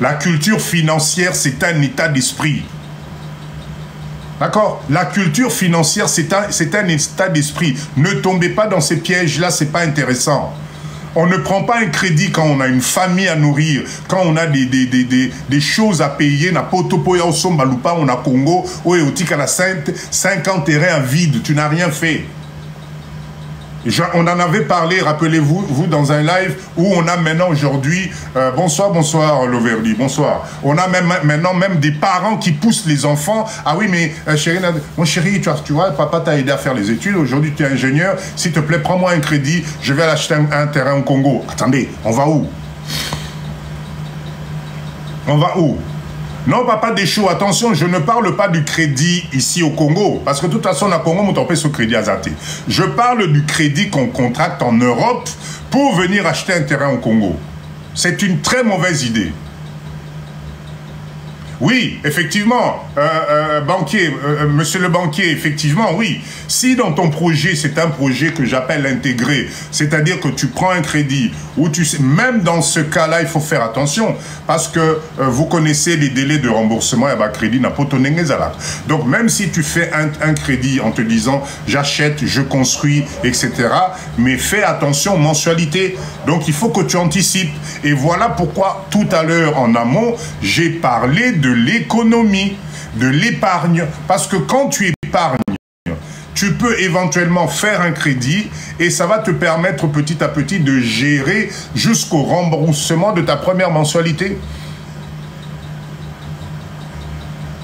La culture financière, c'est un état d'esprit. D'accord? La culture financière, c'est un état d'esprit. Ne tombez pas dans ces pièges-là, c'est pas intéressant. On ne prend pas un crédit quand on a une famille à nourrir, quand on a des choses à payer. Na potopoya au Sombalupa, on a Congo, ou Eotika la Sainte, 50 terrains à vide, tu n'as rien fait. On en avait parlé, rappelez-vous, vous, dans un live où on a maintenant aujourd'hui, bonsoir Loverdi, bonsoir. On a maintenant même des parents qui poussent les enfants. Ah oui, mais chérie, mon chéri, tu vois, papa t'a aidé à faire les études, aujourd'hui tu es ingénieur, s'il te plaît, prends-moi un crédit, je vais aller acheter un terrain au Congo. Attendez, on va où? On va où? Non, papa Deschaux, attention, je ne parle pas du crédit ici au Congo. Parce que de toute façon, au Congo, on peut ce crédit à Zate. Je parle du crédit qu'on contracte en Europe pour venir acheter un terrain au Congo. C'est une très mauvaise idée. Oui, effectivement, banquier, monsieur le banquier, effectivement, oui. Si dans ton projet, c'est un projet que j'appelle intégré, c'est-à-dire que tu prends un crédit, ou tu sais, même dans ce cas-là, il faut faire attention, parce que vous connaissez les délais de remboursement et crédit n'a pas tourné. Donc, même si tu fais un crédit en te disant, j'achète, je construis, etc., mais fais attention aux mensualités. Donc, il faut que tu anticipes. Et voilà pourquoi, tout à l'heure, en amont, j'ai parlé de l'économie, de l'épargne, parce que quand tu épargnes, tu peux éventuellement faire un crédit et ça va te permettre petit à petit de gérer jusqu'au remboursement de ta première mensualité.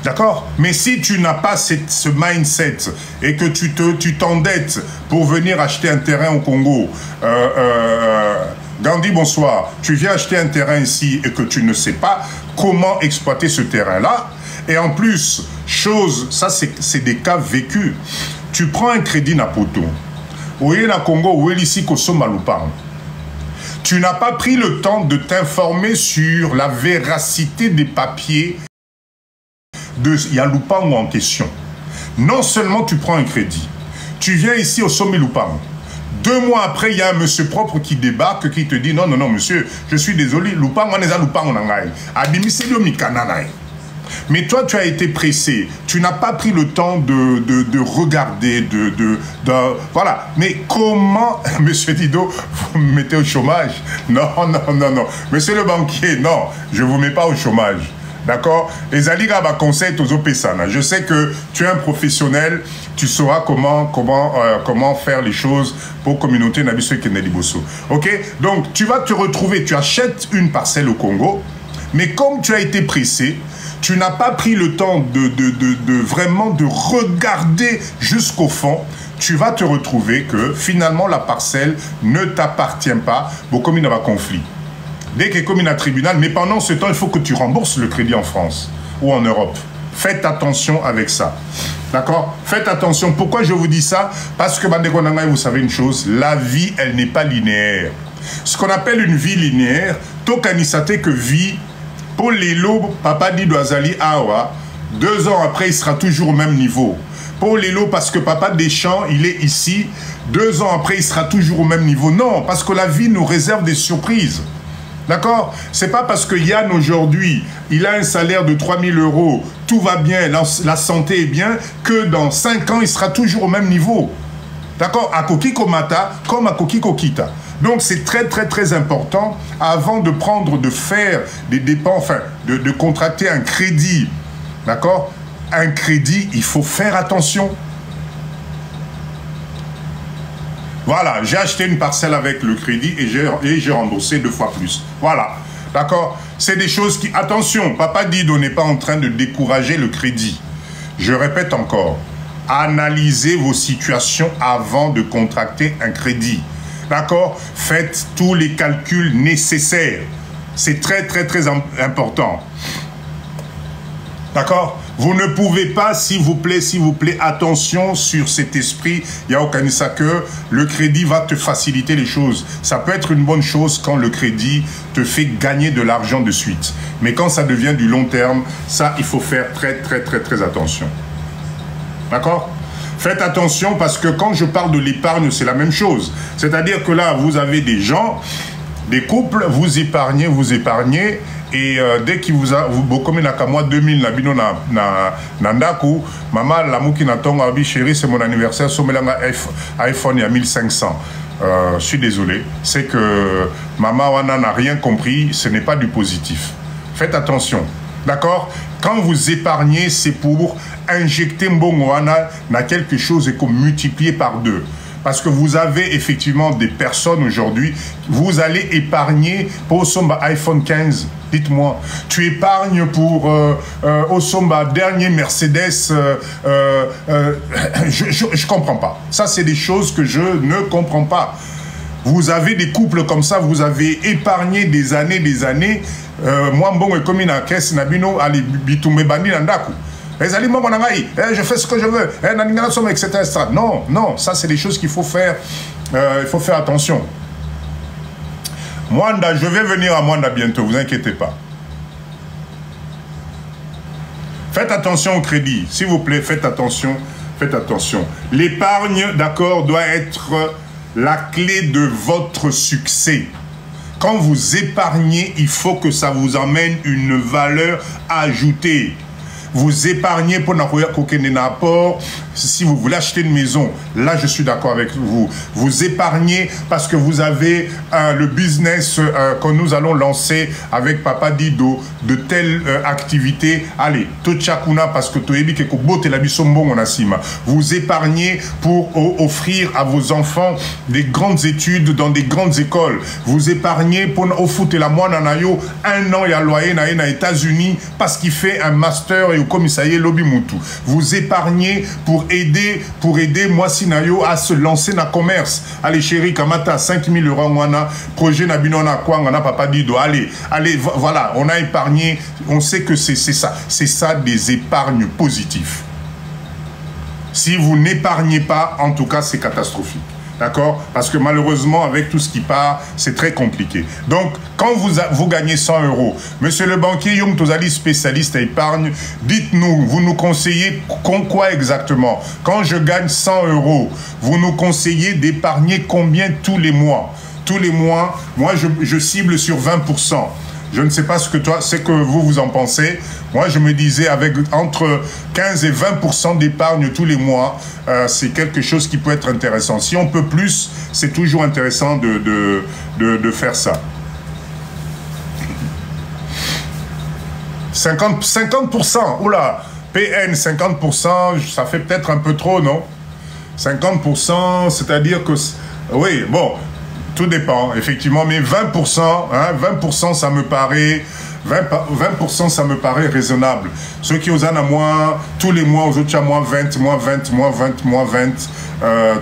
D'accord? Mais si tu n'as pas ce mindset et que tu t'endettes pour venir acheter un terrain au Congo, Gandhi, bonsoir, tu viens acheter un terrain ici et que tu ne sais pas comment exploiter ce terrain-là, et en plus, ça c'est des cas vécus. Tu prends un crédit Napoto, oui, na Congo, oui, ici, tu n'as pas pris le temps de t'informer sur la véracité des papiers de Yalupango en question. Non seulement tu prends un crédit, tu viens ici au sommet Lupango. 2 mois après, il y a un monsieur propre qui débarque, qui te dit non, non, non, monsieur, je suis désolé, Lupango n'est pas Lupango nangai. Abimiselio mikananai. Mais toi, tu as été pressé. Tu n'as pas pris le temps de regarder, voilà. Mais comment, monsieur Dido, vous me mettez au chômage? Non, non, non, non. Monsieur le banquier, non, je ne vous mets pas au chômage. D'accord? Les Aliga va conseil aux Opesana. Je sais que tu es un professionnel, tu sauras comment faire les choses pour communauté Nabiso Keneliboso. Ok? Donc, tu vas te retrouver, tu achètes une parcelle au Congo, mais comme tu as été pressé, tu n'as pas pris le temps vraiment de regarder jusqu'au fond, tu vas te retrouver que finalement la parcelle ne t'appartient pas, beaucoup il y a un conflit. Dès qu'il y a un tribunal, mais pendant ce temps, il faut que tu rembourses le crédit en France ou en Europe. Faites attention avec ça. D'accord? Faites attention. Pourquoi je vous dis ça? Parce que, vous savez une chose, la vie, elle n'est pas linéaire. Ce qu'on appelle une vie linéaire, tokanisate que vie, pour les lots, papa dit Doazali Awa, 2 ans après, il sera toujours au même niveau. Pour les lots, parce que papa Deschamps, il est ici, 2 ans après, il sera toujours au même niveau. Non, parce que la vie nous réserve des surprises. D'accord? C'est pas parce que Yann, aujourd'hui, il a un salaire de 3 000 €, tout va bien, la santé est bien, que dans 5 ans, il sera toujours au même niveau. D'accord? À Kokiko Mata, comme à Kokiko Kita. Donc, c'est très, très, très important, avant de faire des dépenses, enfin, de contracter un crédit. D'accord? Un crédit, il faut faire attention. Voilà, j'ai acheté une parcelle avec le crédit et j'ai remboursé 2 fois plus. Voilà, d'accord? C'est des choses qui... Attention, Papa Dido n'est pas en train de décourager le crédit. Je répète encore, analysez vos situations avant de contracter un crédit. D'accord? Faites tous les calculs nécessaires. C'est très, très, très important. D'accord? Vous ne pouvez pas, s'il vous plaît, attention sur cet esprit, Yaokanisa, que le crédit va te faciliter les choses. Ça peut être une bonne chose quand le crédit te fait gagner de l'argent de suite. Mais quand ça devient du long terme, ça, il faut faire très, très, très, très attention. D'accord? Faites attention parce que quand je parle de l'épargne, c'est la même chose. C'est-à-dire que là, vous avez des gens, des couples, vous épargnez, et dès qu'il vous a, comme il a qu'à moi 2000, maman, l'amour qui n'attend, chérie, c'est mon anniversaire, sommelanga iPhone, il y a 1500. Je suis désolé, c'est que maman Wana n'a rien compris, ce n'est pas du positif. Faites attention, d'accord? Quand vous épargnez, c'est pour injecter Mbongo Wana dans quelque chose et qu'on multiplie par 2. Parce que vous avez effectivement des personnes aujourd'hui, vous allez épargner pour Osomba iPhone 15. Dites-moi, tu épargnes pour Osomba dernier Mercedes, je comprends pas. Ça, c'est des choses que je ne comprends pas. Vous avez des couples comme ça, vous avez épargné des années. Moi, bon, comme une caisse, Nabino, allez, bitumé bandi nandaku. Je fais ce que je veux, etc. Non, non, ça c'est des choses qu'il faut faire, il faut faire attention. Mwanda, je vais venir à Mwanda bientôt, vous inquiétez pas. Faites attention au crédit, s'il vous plaît, faites attention, faites attention. L'épargne, d'accord, doit être la clé de votre succès. Quand vous épargnez, il faut que ça vous amène une valeur ajoutée. Vous épargnez pour n'apport. Si vous voulez acheter une maison, là je suis d'accord avec vous. Vous épargnez parce que vous avez le business que nous allons lancer avec Papa Dido, de telles activités. Allez, Tochakuna parce que vous épargnez pour offrir à vos enfants des grandes études dans des grandes écoles. Vous épargnez pour offrir la moine anayo 1 an et à loyer na États-Unis parce qu'il fait un master et au commissariat Lobby Moutou. Vous épargnez pour aider moi Sinayo à se lancer dans le commerce. Allez chérie, Kamata 5 000 euros wana, projet Nabino na quoi, on a Papa Dido. Allez, voilà, on a épargné, on sait que c'est ça des épargnes positives. Si vous n'épargnez pas, en tout cas c'est catastrophique. D'accord? Parce que malheureusement, avec tout ce qui part, c'est très compliqué. Donc, quand vous gagnez 100 euros, monsieur le banquier, Yom Tozali, spécialiste à épargne, dites-nous, vous nous conseillez quoi exactement? Quand je gagne 100 euros, vous nous conseillez d'épargner combien tous les mois? Tous les mois, moi, je cible sur 20%. Je ne sais pas ce que vous en pensez. Moi, je me disais, avec entre 15 et 20% d'épargne tous les mois, c'est quelque chose qui peut être intéressant. Si on peut plus, c'est toujours intéressant de faire ça. 50%, oula, PN, 50%, ça fait peut-être un peu trop, non? 50%, c'est-à-dire que... Oui, bon... Tout dépend, effectivement, mais 20%, hein, 20% ça me paraît... 20% ça me paraît raisonnable. Ceux qui osent à moins, tous les mois, aux autres, à moins 20, moins 20, moins 20, moins 20,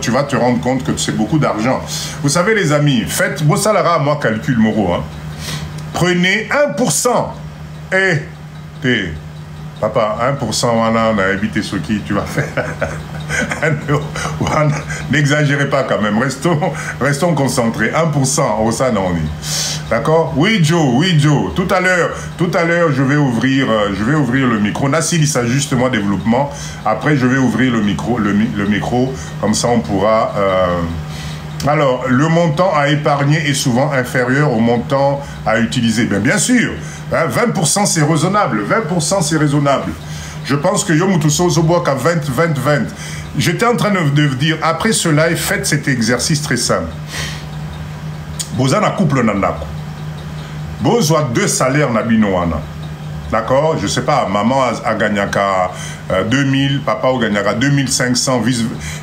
tu vas te rendre compte que c'est beaucoup d'argent. Vous savez, les amis, faites, vos salaires à moi, calcul, Moro, hein. Prenez 1%. Papa, 1%, on a évité ce qui tu vas faire. N'exagérez pas quand même, restons concentrés. 1%, au ça non. D'accord? Oui Joe, tout à l'heure je vais ouvrir le micro. Nassil il s'ajuste moi développement. Après je vais ouvrir le micro, comme ça on pourra... Alors, le montant à épargner est souvent inférieur au montant à utiliser. Bien sûr, hein, 20% c'est raisonnable. 20% c'est raisonnable. Je pense que Yomutuso Zoboak à 20. J'étais en train de dire, après cela, faites cet exercice très simple. Vous avez un couple nandako. Vous avez 2 salaires nabinoana. D'accord? Je ne sais pas, maman a gagné 2000, papa a gagné 2500,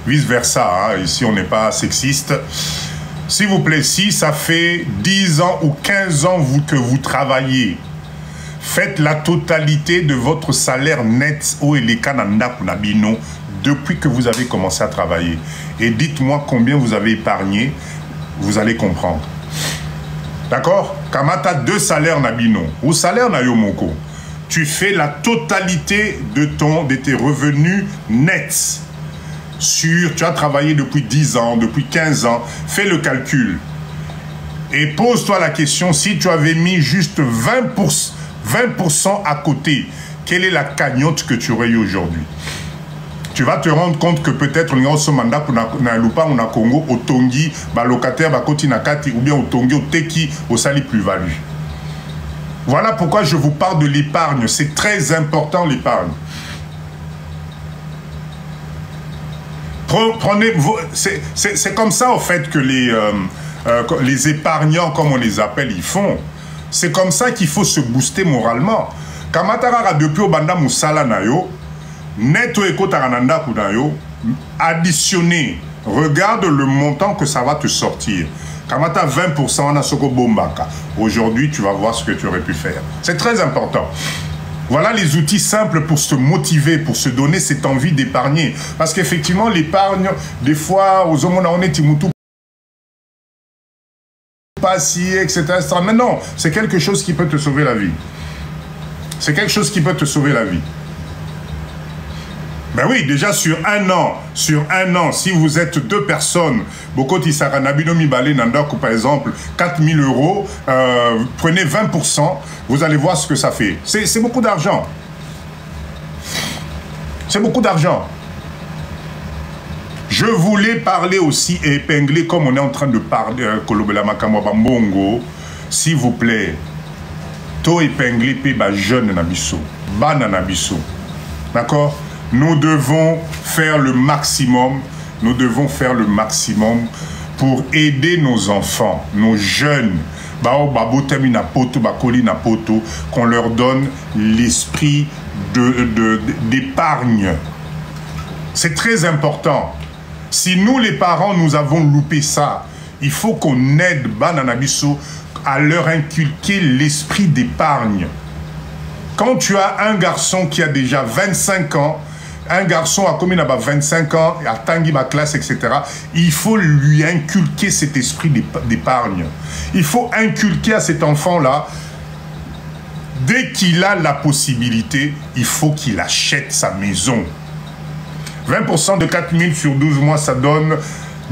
vice-versa. Hein. Ici, on n'est pas sexiste. S'il vous plaît, si ça fait 10 ans ou 15 ans que vous travaillez, faites la totalité de votre salaire net au Elekananda Kunabino depuis que vous avez commencé à travailler. Et dites-moi combien vous avez épargné, vous allez comprendre. D'accord? Kamata 2 salaires Nabino, ou salaire Nayomoko. Tu fais la totalité de tes revenus nets. Tu as travaillé depuis 10 ans, depuis 15 ans. Fais le calcul. Et pose-toi la question, si tu avais mis juste 20% à côté, quelle est la cagnotte que tu aurais eu aujourd'hui? Tu vas te rendre compte que peut-être le mandat na lupa on a Congo au Tongi, locataire bakoti nakati ou bien au Tongi au Teki au sali plus-value. Voilà pourquoi je vous parle de l'épargne. C'est très important l'épargne. C'est comme ça en fait que les épargnants, comme on les appelle, ils font. C'est comme ça qu'il faut se booster moralement. Kamatara depuis au banda musala nayo, neto eko tarananda kunayo, additionner. Regarde le montant que ça va te sortir. Kamata 20% on a soko bombaka. Aujourd'hui, tu vas voir ce que tu aurais pu faire. C'est très important. Voilà les outils simples pour se motiver, pour se donner cette envie d'épargner. Parce qu'effectivement, l'épargne, des fois, aux hommes, on est timoutou, pas si, etc. Mais non, c'est quelque chose qui peut te sauver la vie. C'est quelque chose qui peut te sauver la vie. Ben oui, déjà sur un an, si vous êtes 2 personnes, Bokoti Saranabinomi Balé Nandaku par exemple, 4 000 euros, prenez 20%, vous allez voir ce que ça fait. C'est beaucoup d'argent. C'est beaucoup d'argent. Je voulais parler aussi et épingler, comme on est en train de parler, Kolobela Makamwa Bambongo, s'il vous plaît, to épingler pe ba jeune nabiso, bana nabiso. D'accord? Nous devons faire le maximum, pour aider nos enfants, nos jeunes, qu'on leur donne l'esprit d'épargne. C'est très important. Si nous, les parents, nous avons loupé ça, il faut qu'on aide Bananabiso à leur inculquer l'esprit d'épargne. Quand tu as un garçon qui a déjà 25 ans, un garçon a combien 25 ans, à Tanguy, ma classe, etc., il faut lui inculquer cet esprit d'épargne. Il faut inculquer à cet enfant-là, dès qu'il a la possibilité, il faut qu'il achète sa maison. 20% de 4 000 sur 12 mois, ça donne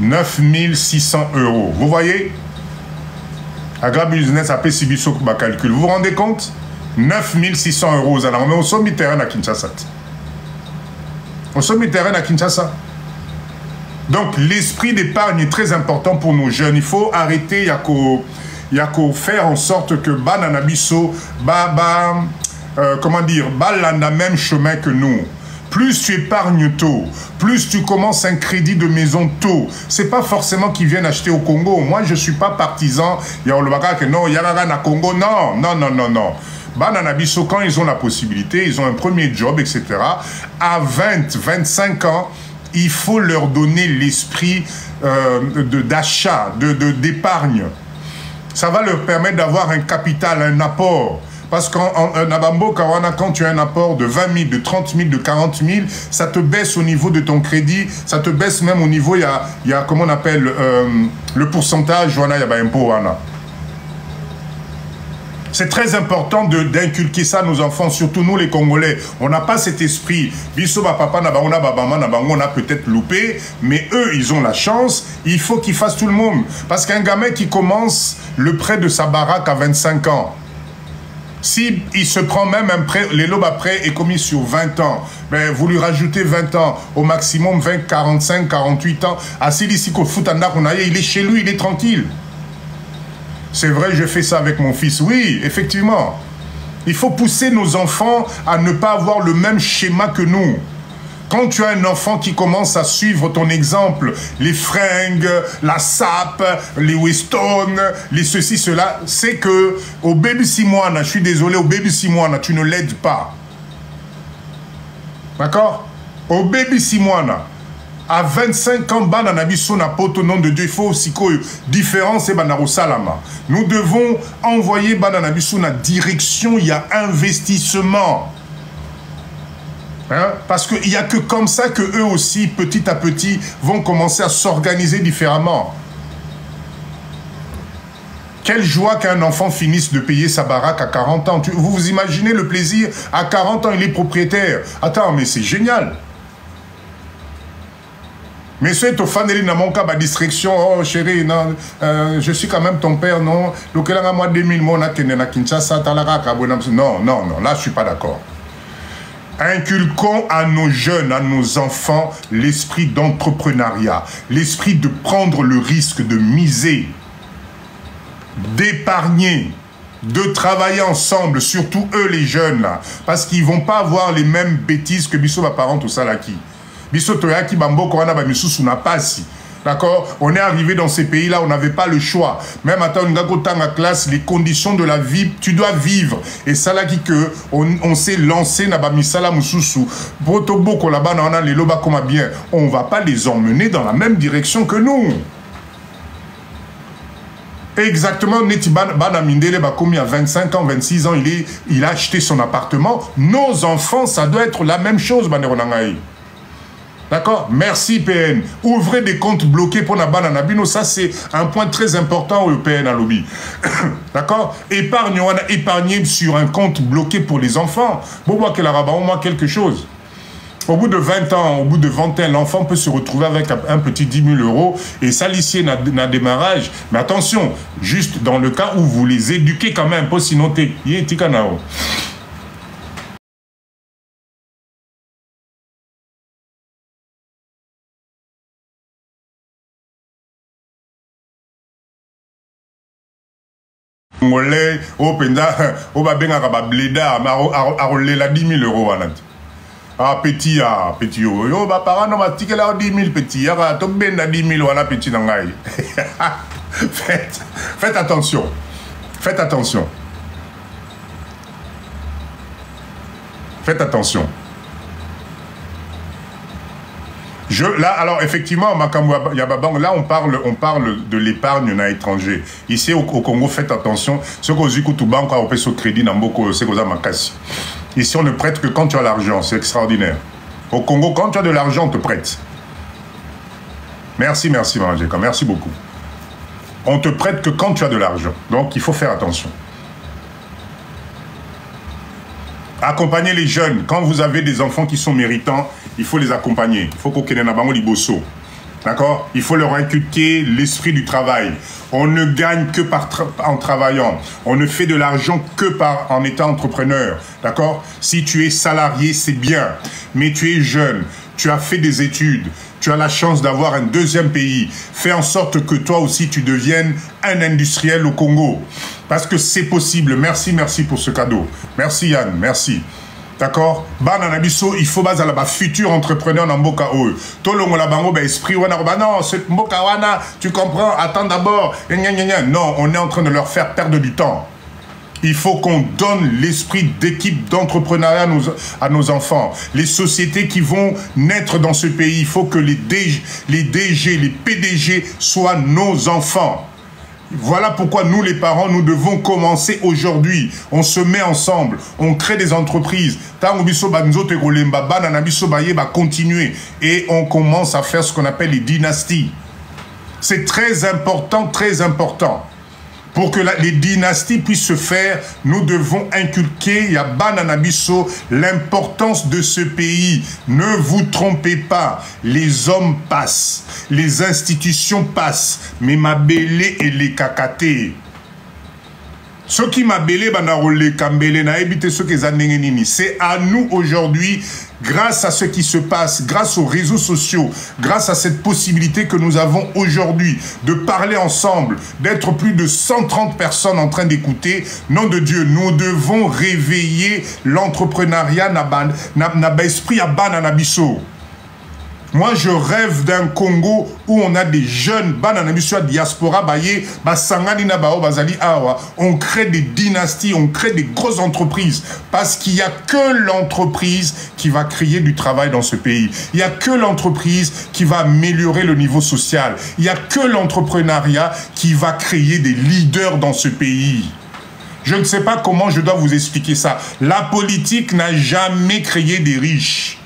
9 600 €. Vous voyez? Agra Business a payé Sibiso calcul. Vous vous rendez compte? 9 600 €. Alors, mais on sommet terrain à Kinshasa. On sommet terrain à Kinshasa. Donc, l'esprit d'épargne est très important pour nos jeunes. Il faut arrêter, il y a qu'à faire en sorte que Bananabiso, comment dire, l'a même chemin que nous. Plus tu épargnes tôt, plus tu commences un crédit de maison tôt. C'est pas forcément qu'ils viennent acheter au Congo. Moi, je suis pas partisan. Il y a que non, il y a un Congo. Non, non, non, non, non. Bananabiso, quand ils ont la possibilité, ils ont un premier job, etc. À 20, 25 ans, il faut leur donner l'esprit d'achat, d'épargne. Ça va leur permettre d'avoir un capital, un apport. Parce qu'en Nabambo Kawana, quand tu as un apport de 20 000, de 30 000, de 40 000, ça te baisse au niveau de ton crédit, ça te baisse même au niveau, il y a comment on appelle, le pourcentage, il y a impôt. C'est très important d'inculquer ça à nos enfants, surtout nous les Congolais. On n'a pas cet esprit. Biso papa on a peut-être loupé, mais eux, ils ont la chance. Il faut qu'ils fassent tout le monde. Parce qu'un gamin qui commence le prêt de sa baraque à 25 ans, si il se prend même un prêt, les lobes après est commis sur 20 ans, ben vous lui rajoutez 20 ans, au maximum 20, 45, 48 ans. Assis ici qu'au foot il est chez lui, il est tranquille. C'est vrai, je fais ça avec mon fils. Oui, effectivement. Il faut pousser nos enfants à ne pas avoir le même schéma que nous. Quand tu as un enfant qui commence à suivre ton exemple, les fringues, la sape, les Weston, les ceci, cela, c'est que au baby 6 mois, je suis désolé, au baby 6 mois, tu ne l'aides pas. D'accord? Au baby 6 mois, à 25 ans, Bananabiso n'a pas au nom de Dieu, il faut aussi que différence et Banaro Salama. Nous devons envoyer Bananabiso dans la direction, il y a investissement. Hein? Parce qu'il n'y a que comme ça que eux aussi, petit à petit, vont commencer à s'organiser différemment. Quelle joie qu'un enfant finisse de payer sa baraque à 40 ans. Vous vous imaginez le plaisir? À 40 ans, il est propriétaire. Attends, mais c'est génial. Mais c'est au fan de l'inamonka, ma distraction. Oh chérie, non, je suis quand même ton père, non. Non, non, non, là je suis pas d'accord. Inculquons à nos jeunes, à nos enfants, l'esprit d'entrepreneuriat, l'esprit de prendre le risque, de miser, d'épargner, de travailler ensemble, surtout eux les jeunes là, parce qu'ils vont pas avoir les mêmes bêtises que Bisso parents tout ça là qui. Bisso toyaki bambo korana ba misusu na pasi. D'accord? On est arrivé dans ces pays-là, on n'avait pas le choix. Même à la classe, les conditions de la vie, tu dois vivre. Et ça là qui que on s'est lancé na ba misala mususu. Brotoboko là-bas on a les loba comme bien. On va pas les emmener dans la même direction que nous. Exactement, Bana Mindele Bakomi à 25 ans, 26 ans, il a acheté son appartement. Nos enfants, ça doit être la même chose, Baneronangaï. D'accord? Merci PN. Ouvrez des comptes bloqués pour la banane Nabino, ça c'est un point très important au PN à lobby. D'accord? Épargne, on a épargné sur un compte bloqué pour les enfants. Bon, moi, qu'elle a au moins quelque chose. Au bout de 20 ans, au bout de 20 ans, l'enfant peut se retrouver avec un petit 10 000 € et s'alicier dans démarrage. Mais attention, juste dans le cas où vous les éduquez quand même, pas sinon t'es Congolais, au Penda, au Babenga Bléda, à rouler la 10 000 euros. Ah, petit, yo, bah, par an, on va tirer là 10 000 petit, y'a tout ben à 10 000, voilà, petit, nangaï. Faites attention. Faites attention. Faites attention. Là, alors effectivement, là on parle de l'épargne à l'étranger. Ici au Congo, faites attention. Ce que vous écoutez, banque a opé ce crédit dans beaucoup, c'est que vous ici, on ne prête que quand tu as l'argent. C'est extraordinaire. Au Congo, quand tu as de l'argent, on te prête. Merci, Manjeka. Merci beaucoup. On te prête que quand tu as de l'argent. Donc, il faut faire attention. Accompagnez les jeunes. Quand vous avez des enfants qui sont méritants, il faut les accompagner. Il faut qu'on ait un liboso. D'accord? Il faut leur inculquer l'esprit du travail. On ne gagne que en travaillant. On ne fait de l'argent que en étant entrepreneur. D'accord? Si tu es salarié, c'est bien. Mais tu es jeune. Tu as fait des études. Tu as la chance d'avoir un deuxième pays. Fais en sorte que toi aussi, tu deviennes un industriel au Congo. Parce que c'est possible. Merci pour ce cadeau. Merci Yann, merci. D'accord? Bananabiso, il faut baser là-bas futur entrepreneur dans Mboka Oe. Tolongo la bango, esprit wana, non, ce Mboka wana, tu comprends? Attends d'abord. Non, on est en train de leur faire perdre du temps. Il faut qu'on donne l'esprit d'équipe d'entrepreneuriat à nos enfants. Les sociétés qui vont naître dans ce pays, il faut que les DG, les PDG soient nos enfants. Voilà pourquoi nous, les parents, nous devons commencer aujourd'hui. On se met ensemble, on crée des entreprises. Continuer. Et on commence à faire ce qu'on appelle les dynasties. C'est très important, très important. Pour que les dynasties puissent se faire, nous devons inculquer l'importance de ce pays. Ne vous trompez pas, les hommes passent, les institutions passent, mais ma bélé et les kakaté. Ceux qui m'a belé, c'est à nous aujourd'hui, grâce à ce qui se passe, grâce aux réseaux sociaux, grâce à cette possibilité que nous avons aujourd'hui de parler ensemble, d'être plus de 130 personnes en train d'écouter. Nom de Dieu, nous devons réveiller l'entrepreneuriat n'a esprit à Bananabiso. Moi, je rêve d'un Congo où on a des jeunes, diaspora, on crée des dynasties, on crée des grosses entreprises. Parce qu'il n'y a que l'entreprise qui va créer du travail dans ce pays. Il n'y a que l'entreprise qui va améliorer le niveau social. Il n'y a que l'entrepreneuriat qui va créer des leaders dans ce pays. Je ne sais pas comment je dois vous expliquer ça. La politique n'a jamais créé des riches.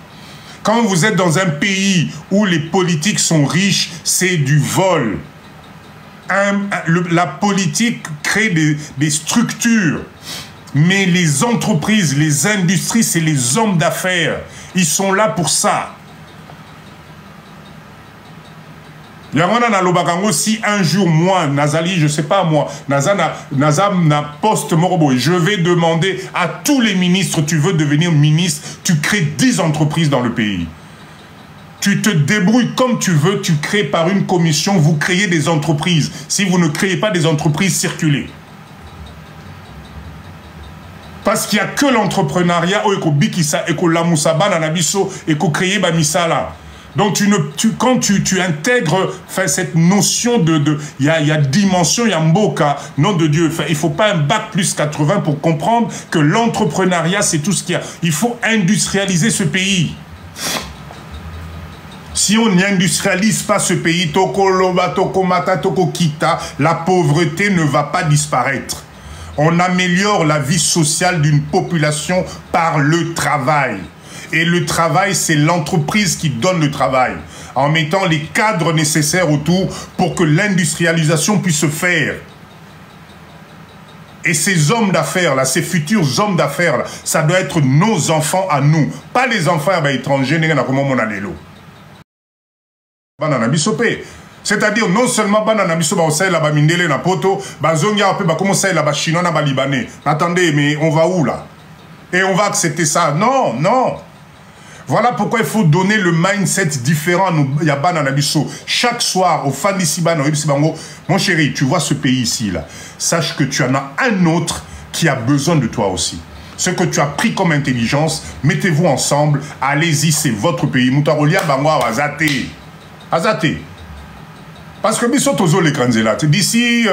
Quand vous êtes dans un pays où les politiques sont riches, c'est du vol. La politique crée des structures. Mais les entreprises, les industries, c'est les hommes d'affaires. Ils sont là pour ça. Si un jour, moi, Nazali, je sais pas moi, Nazam poste Morobo, je vais demander à tous les ministres, tu veux devenir ministre, tu crées 10 entreprises dans le pays. Tu te débrouilles comme tu veux, tu crées par une commission, vous créez des entreprises. Si vous ne créez pas des entreprises, circulez. Parce qu'il n'y a que l'entrepreneuriat, donc quand tu intègres cette notion il y a dimension, il y a mboka, nom de Dieu, il ne faut pas un bac plus 80 pour comprendre que l'entrepreneuriat c'est tout ce qu'il y a. Il faut industrialiser ce pays. Si on n'industrialise pas ce pays, la pauvreté ne va pas disparaître. On améliore la vie sociale d'une population par le travail. Et le travail, c'est l'entreprise qui donne le travail, en mettant les cadres nécessaires autour pour que l'industrialisation puisse se faire. Et ces hommes d'affaires, là, ces futurs hommes d'affaires, là, ça doit être nos enfants à nous, pas les enfants étrangers. C'est-à-dire, non seulement attendez, mais on va où là? Et on va accepter ça? Non, non. Voilà pourquoi il faut donner le mindset différent à Yabana Nabiso. Chaque soir, au fan d'ici, mon chéri, tu vois ce pays ici, là. Sache que tu en as un autre qui a besoin de toi aussi. Ce que tu as pris comme intelligence, mettez-vous ensemble, allez-y, c'est votre pays. Moutarolia Bangwa Azate. Azate. Parce que d'ici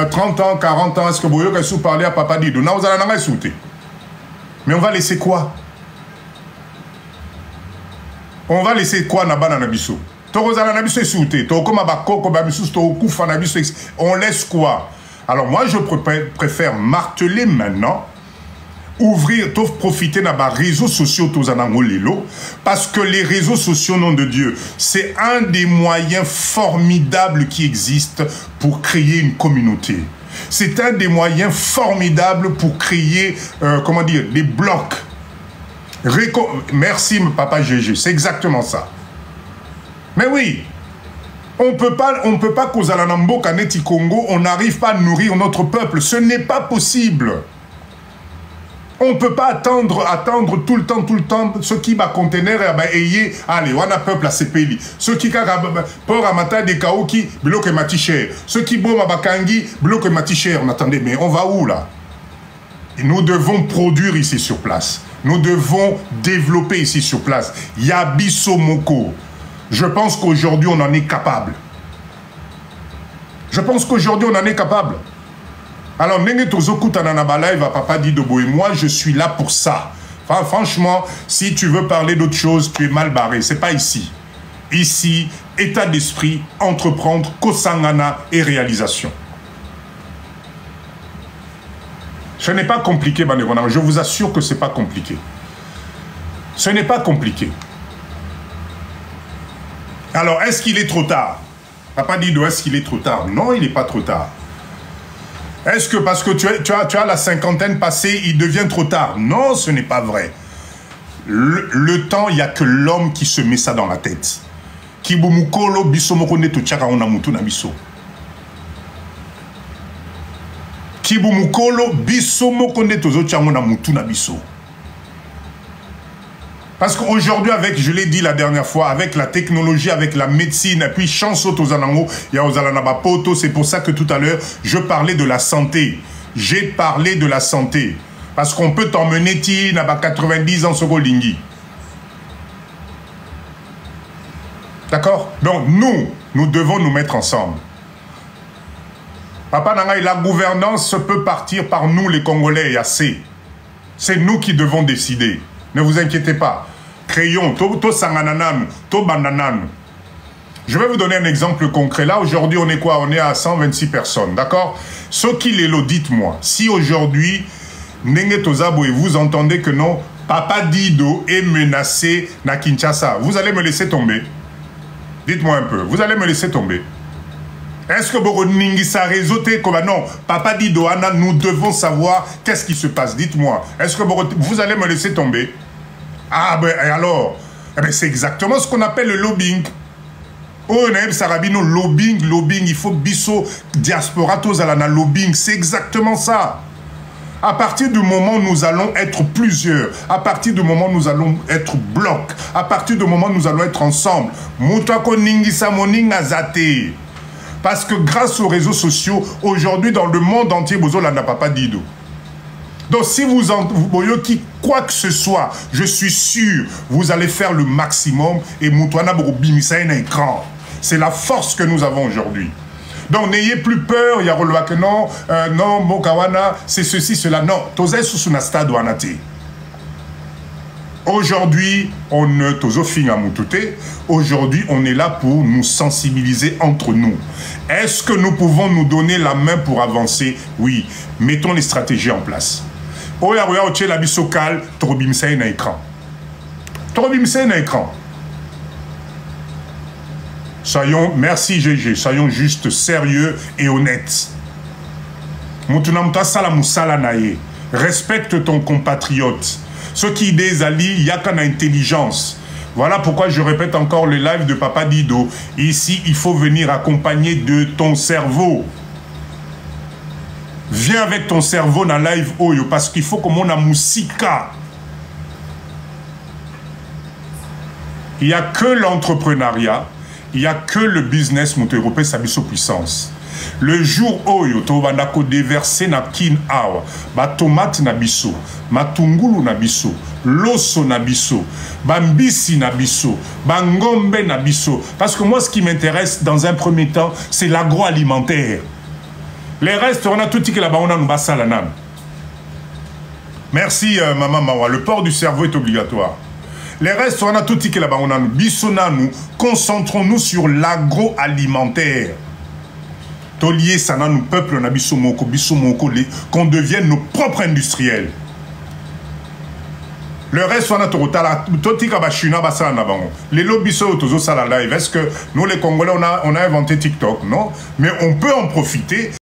30 ans, 40 ans, est-ce que vous voyez parler à Papa Dido? Non, vous allez en sauter. Mais on va laisser quoi? On va laisser quoi Nabana Nabiso? On laisse quoi? Alors moi, je préfère marteler maintenant, ouvrir, profiter de réseaux sociaux parce que les réseaux sociaux, nom de Dieu, c'est un des moyens formidables qui existent pour créer une communauté. C'est un des moyens formidables pour créer, comment dire, des blocs. Merci, papa GG, c'est exactement ça. Mais oui, on peut pas causer la Nambo Kaneti Congo, on n'arrive pas à nourrir notre peuple. Ce n'est pas possible. On ne peut pas attendre tout le temps, ce qui va contenir, allez, on a peuple à CPI. Ce qui pour amata des Kaoki, bloque maticher. Ce qui bon Mabakangi, bloque maticher. On attendait, mais on va où là? Et nous devons produire ici sur place. Nous devons développer ici sur place. Yabiso Moko. Je pense qu'aujourd'hui, on en est capable. Je pense qu'aujourd'hui, on en est capable. Alors, Papa Dido et moi, je suis là pour ça. Enfin, franchement, si tu veux parler d'autre chose, tu es mal barré. C'est pas ici. Ici, état d'esprit, entreprendre, kosangana et réalisation. Ce n'est pas compliqué, Banegona. Je vous assure que ce n'est pas compliqué. Ce n'est pas compliqué. Alors, est-ce qu'il est trop tard? Papa Dido, est-ce qu'il est trop tard? Non, il n'est pas trop tard. Est-ce que parce que tu as la cinquantaine passée, il devient trop tard? Non, ce n'est pas vrai. Le temps, il n'y a que l'homme qui se met ça dans la tête. Kibumukolo bisomokone tuchaka onamutu na biso. Kibumukolo bisomokone tozochaka onamutu na biso. Parce qu'aujourd'hui, avec, je l'ai dit la dernière fois, avec la technologie, avec la médecine, et puis chance aux anango, il y a aux alanabapoto, c'est pour ça que tout à l'heure, je parlais de la santé. J'ai parlé de la santé. Parce qu'on peut t'emmener, ti, n'a pas 90 ans, Sokolingui. D'accord? Donc, nous devons nous mettre ensemble. Papa Nanga, la gouvernance peut partir par nous, les Congolais, et assez. C'est nous qui devons décider. Ne vous inquiétez pas. Créons, to sangananam, to bananam. Je vais vous donner un exemple concret. Là, aujourd'hui, on est quoi? On est à 126 personnes, d'accord? Ce qui les lot, dites-moi. Si aujourd'hui, Nenge Tozabo, et vous entendez que non, Papa Dido est menacé na Kinshasa, vous allez me laisser tomber? Dites-moi un peu. Vous allez me laisser tomber? Est-ce que vous n'ingisa réseauté comme non, Papa Dido, Anna, nous devons savoir qu'est-ce qui se passe? Dites-moi. Est-ce que vous allez me laisser tomber? Ah ben alors, eh ben, c'est exactement ce qu'on appelle le lobbying. Oh, Naïb Sarabino, lobbying, il faut biso diaspora tozalana lobbying, c'est exactement ça. À partir du moment où nous allons être plusieurs, à partir du moment où nous allons être bloc, à partir du moment où nous allons être ensemble, Moutako Ningisa Moninga Zate. Parce que grâce aux réseaux sociaux, aujourd'hui dans le monde entier, Bozola n'a pas Dido. Donc si vous voyez qui quoi que ce soit, je suis sûr, vous allez faire le maximum et Moutouana Borobimisa un écran. C'est la force que nous avons aujourd'hui. Donc n'ayez plus peur, il y a que non, non, Mokawana, c'est ceci, cela. Non, Tozé Susunasta Douanate. Aujourd'hui, on ne tozofing à Moutouté. Aujourd'hui, on est là pour nous sensibiliser entre nous. Est-ce que nous pouvons nous donner la main pour avancer? Oui. Mettons les stratégies en place. Oya oya oche la bisokal, torobimsa un écran. Torobimsa un écran. Soyons, merci GG, soyons juste sérieux et honnêtes. Moutunamuta salamusala naye. Respecte ton compatriote. Ce qui des alliés, il y a qu'une intelligence. Voilà pourquoi je répète encore le live de Papa Dido. Ici, il faut venir accompagner de ton cerveau. Viens avec ton cerveau dans live Oyo parce qu'il faut que mon amousika. Il n'y a que l'entrepreneuriat, il n'y a que le business monté européen, sa puissance. Le jour où tu vas déverser na kin awa, ba tomate na biso, matungulu na biso, loso na biso, bambisi na biso, bangombe na biso. Parce que moi, ce qui m'intéresse dans un premier temps, c'est l'agroalimentaire. Les restes, on a tout dit que là-bas, on a nous bassa la nam. Merci, Maman Mawa. Le port du cerveau est obligatoire. Les restes, on a tout dit que là-bas, on a nous bisona nous. Concentrons-nous sur l'agroalimentaire. Tolier, ça n'a nous peuple, on a bisomoko, qu'on devienne nos propres industriels. Le reste, on a tout les lobbies sont live. Est-ce que nous, les Congolais, on a inventé TikTok? Non. Mais on peut en profiter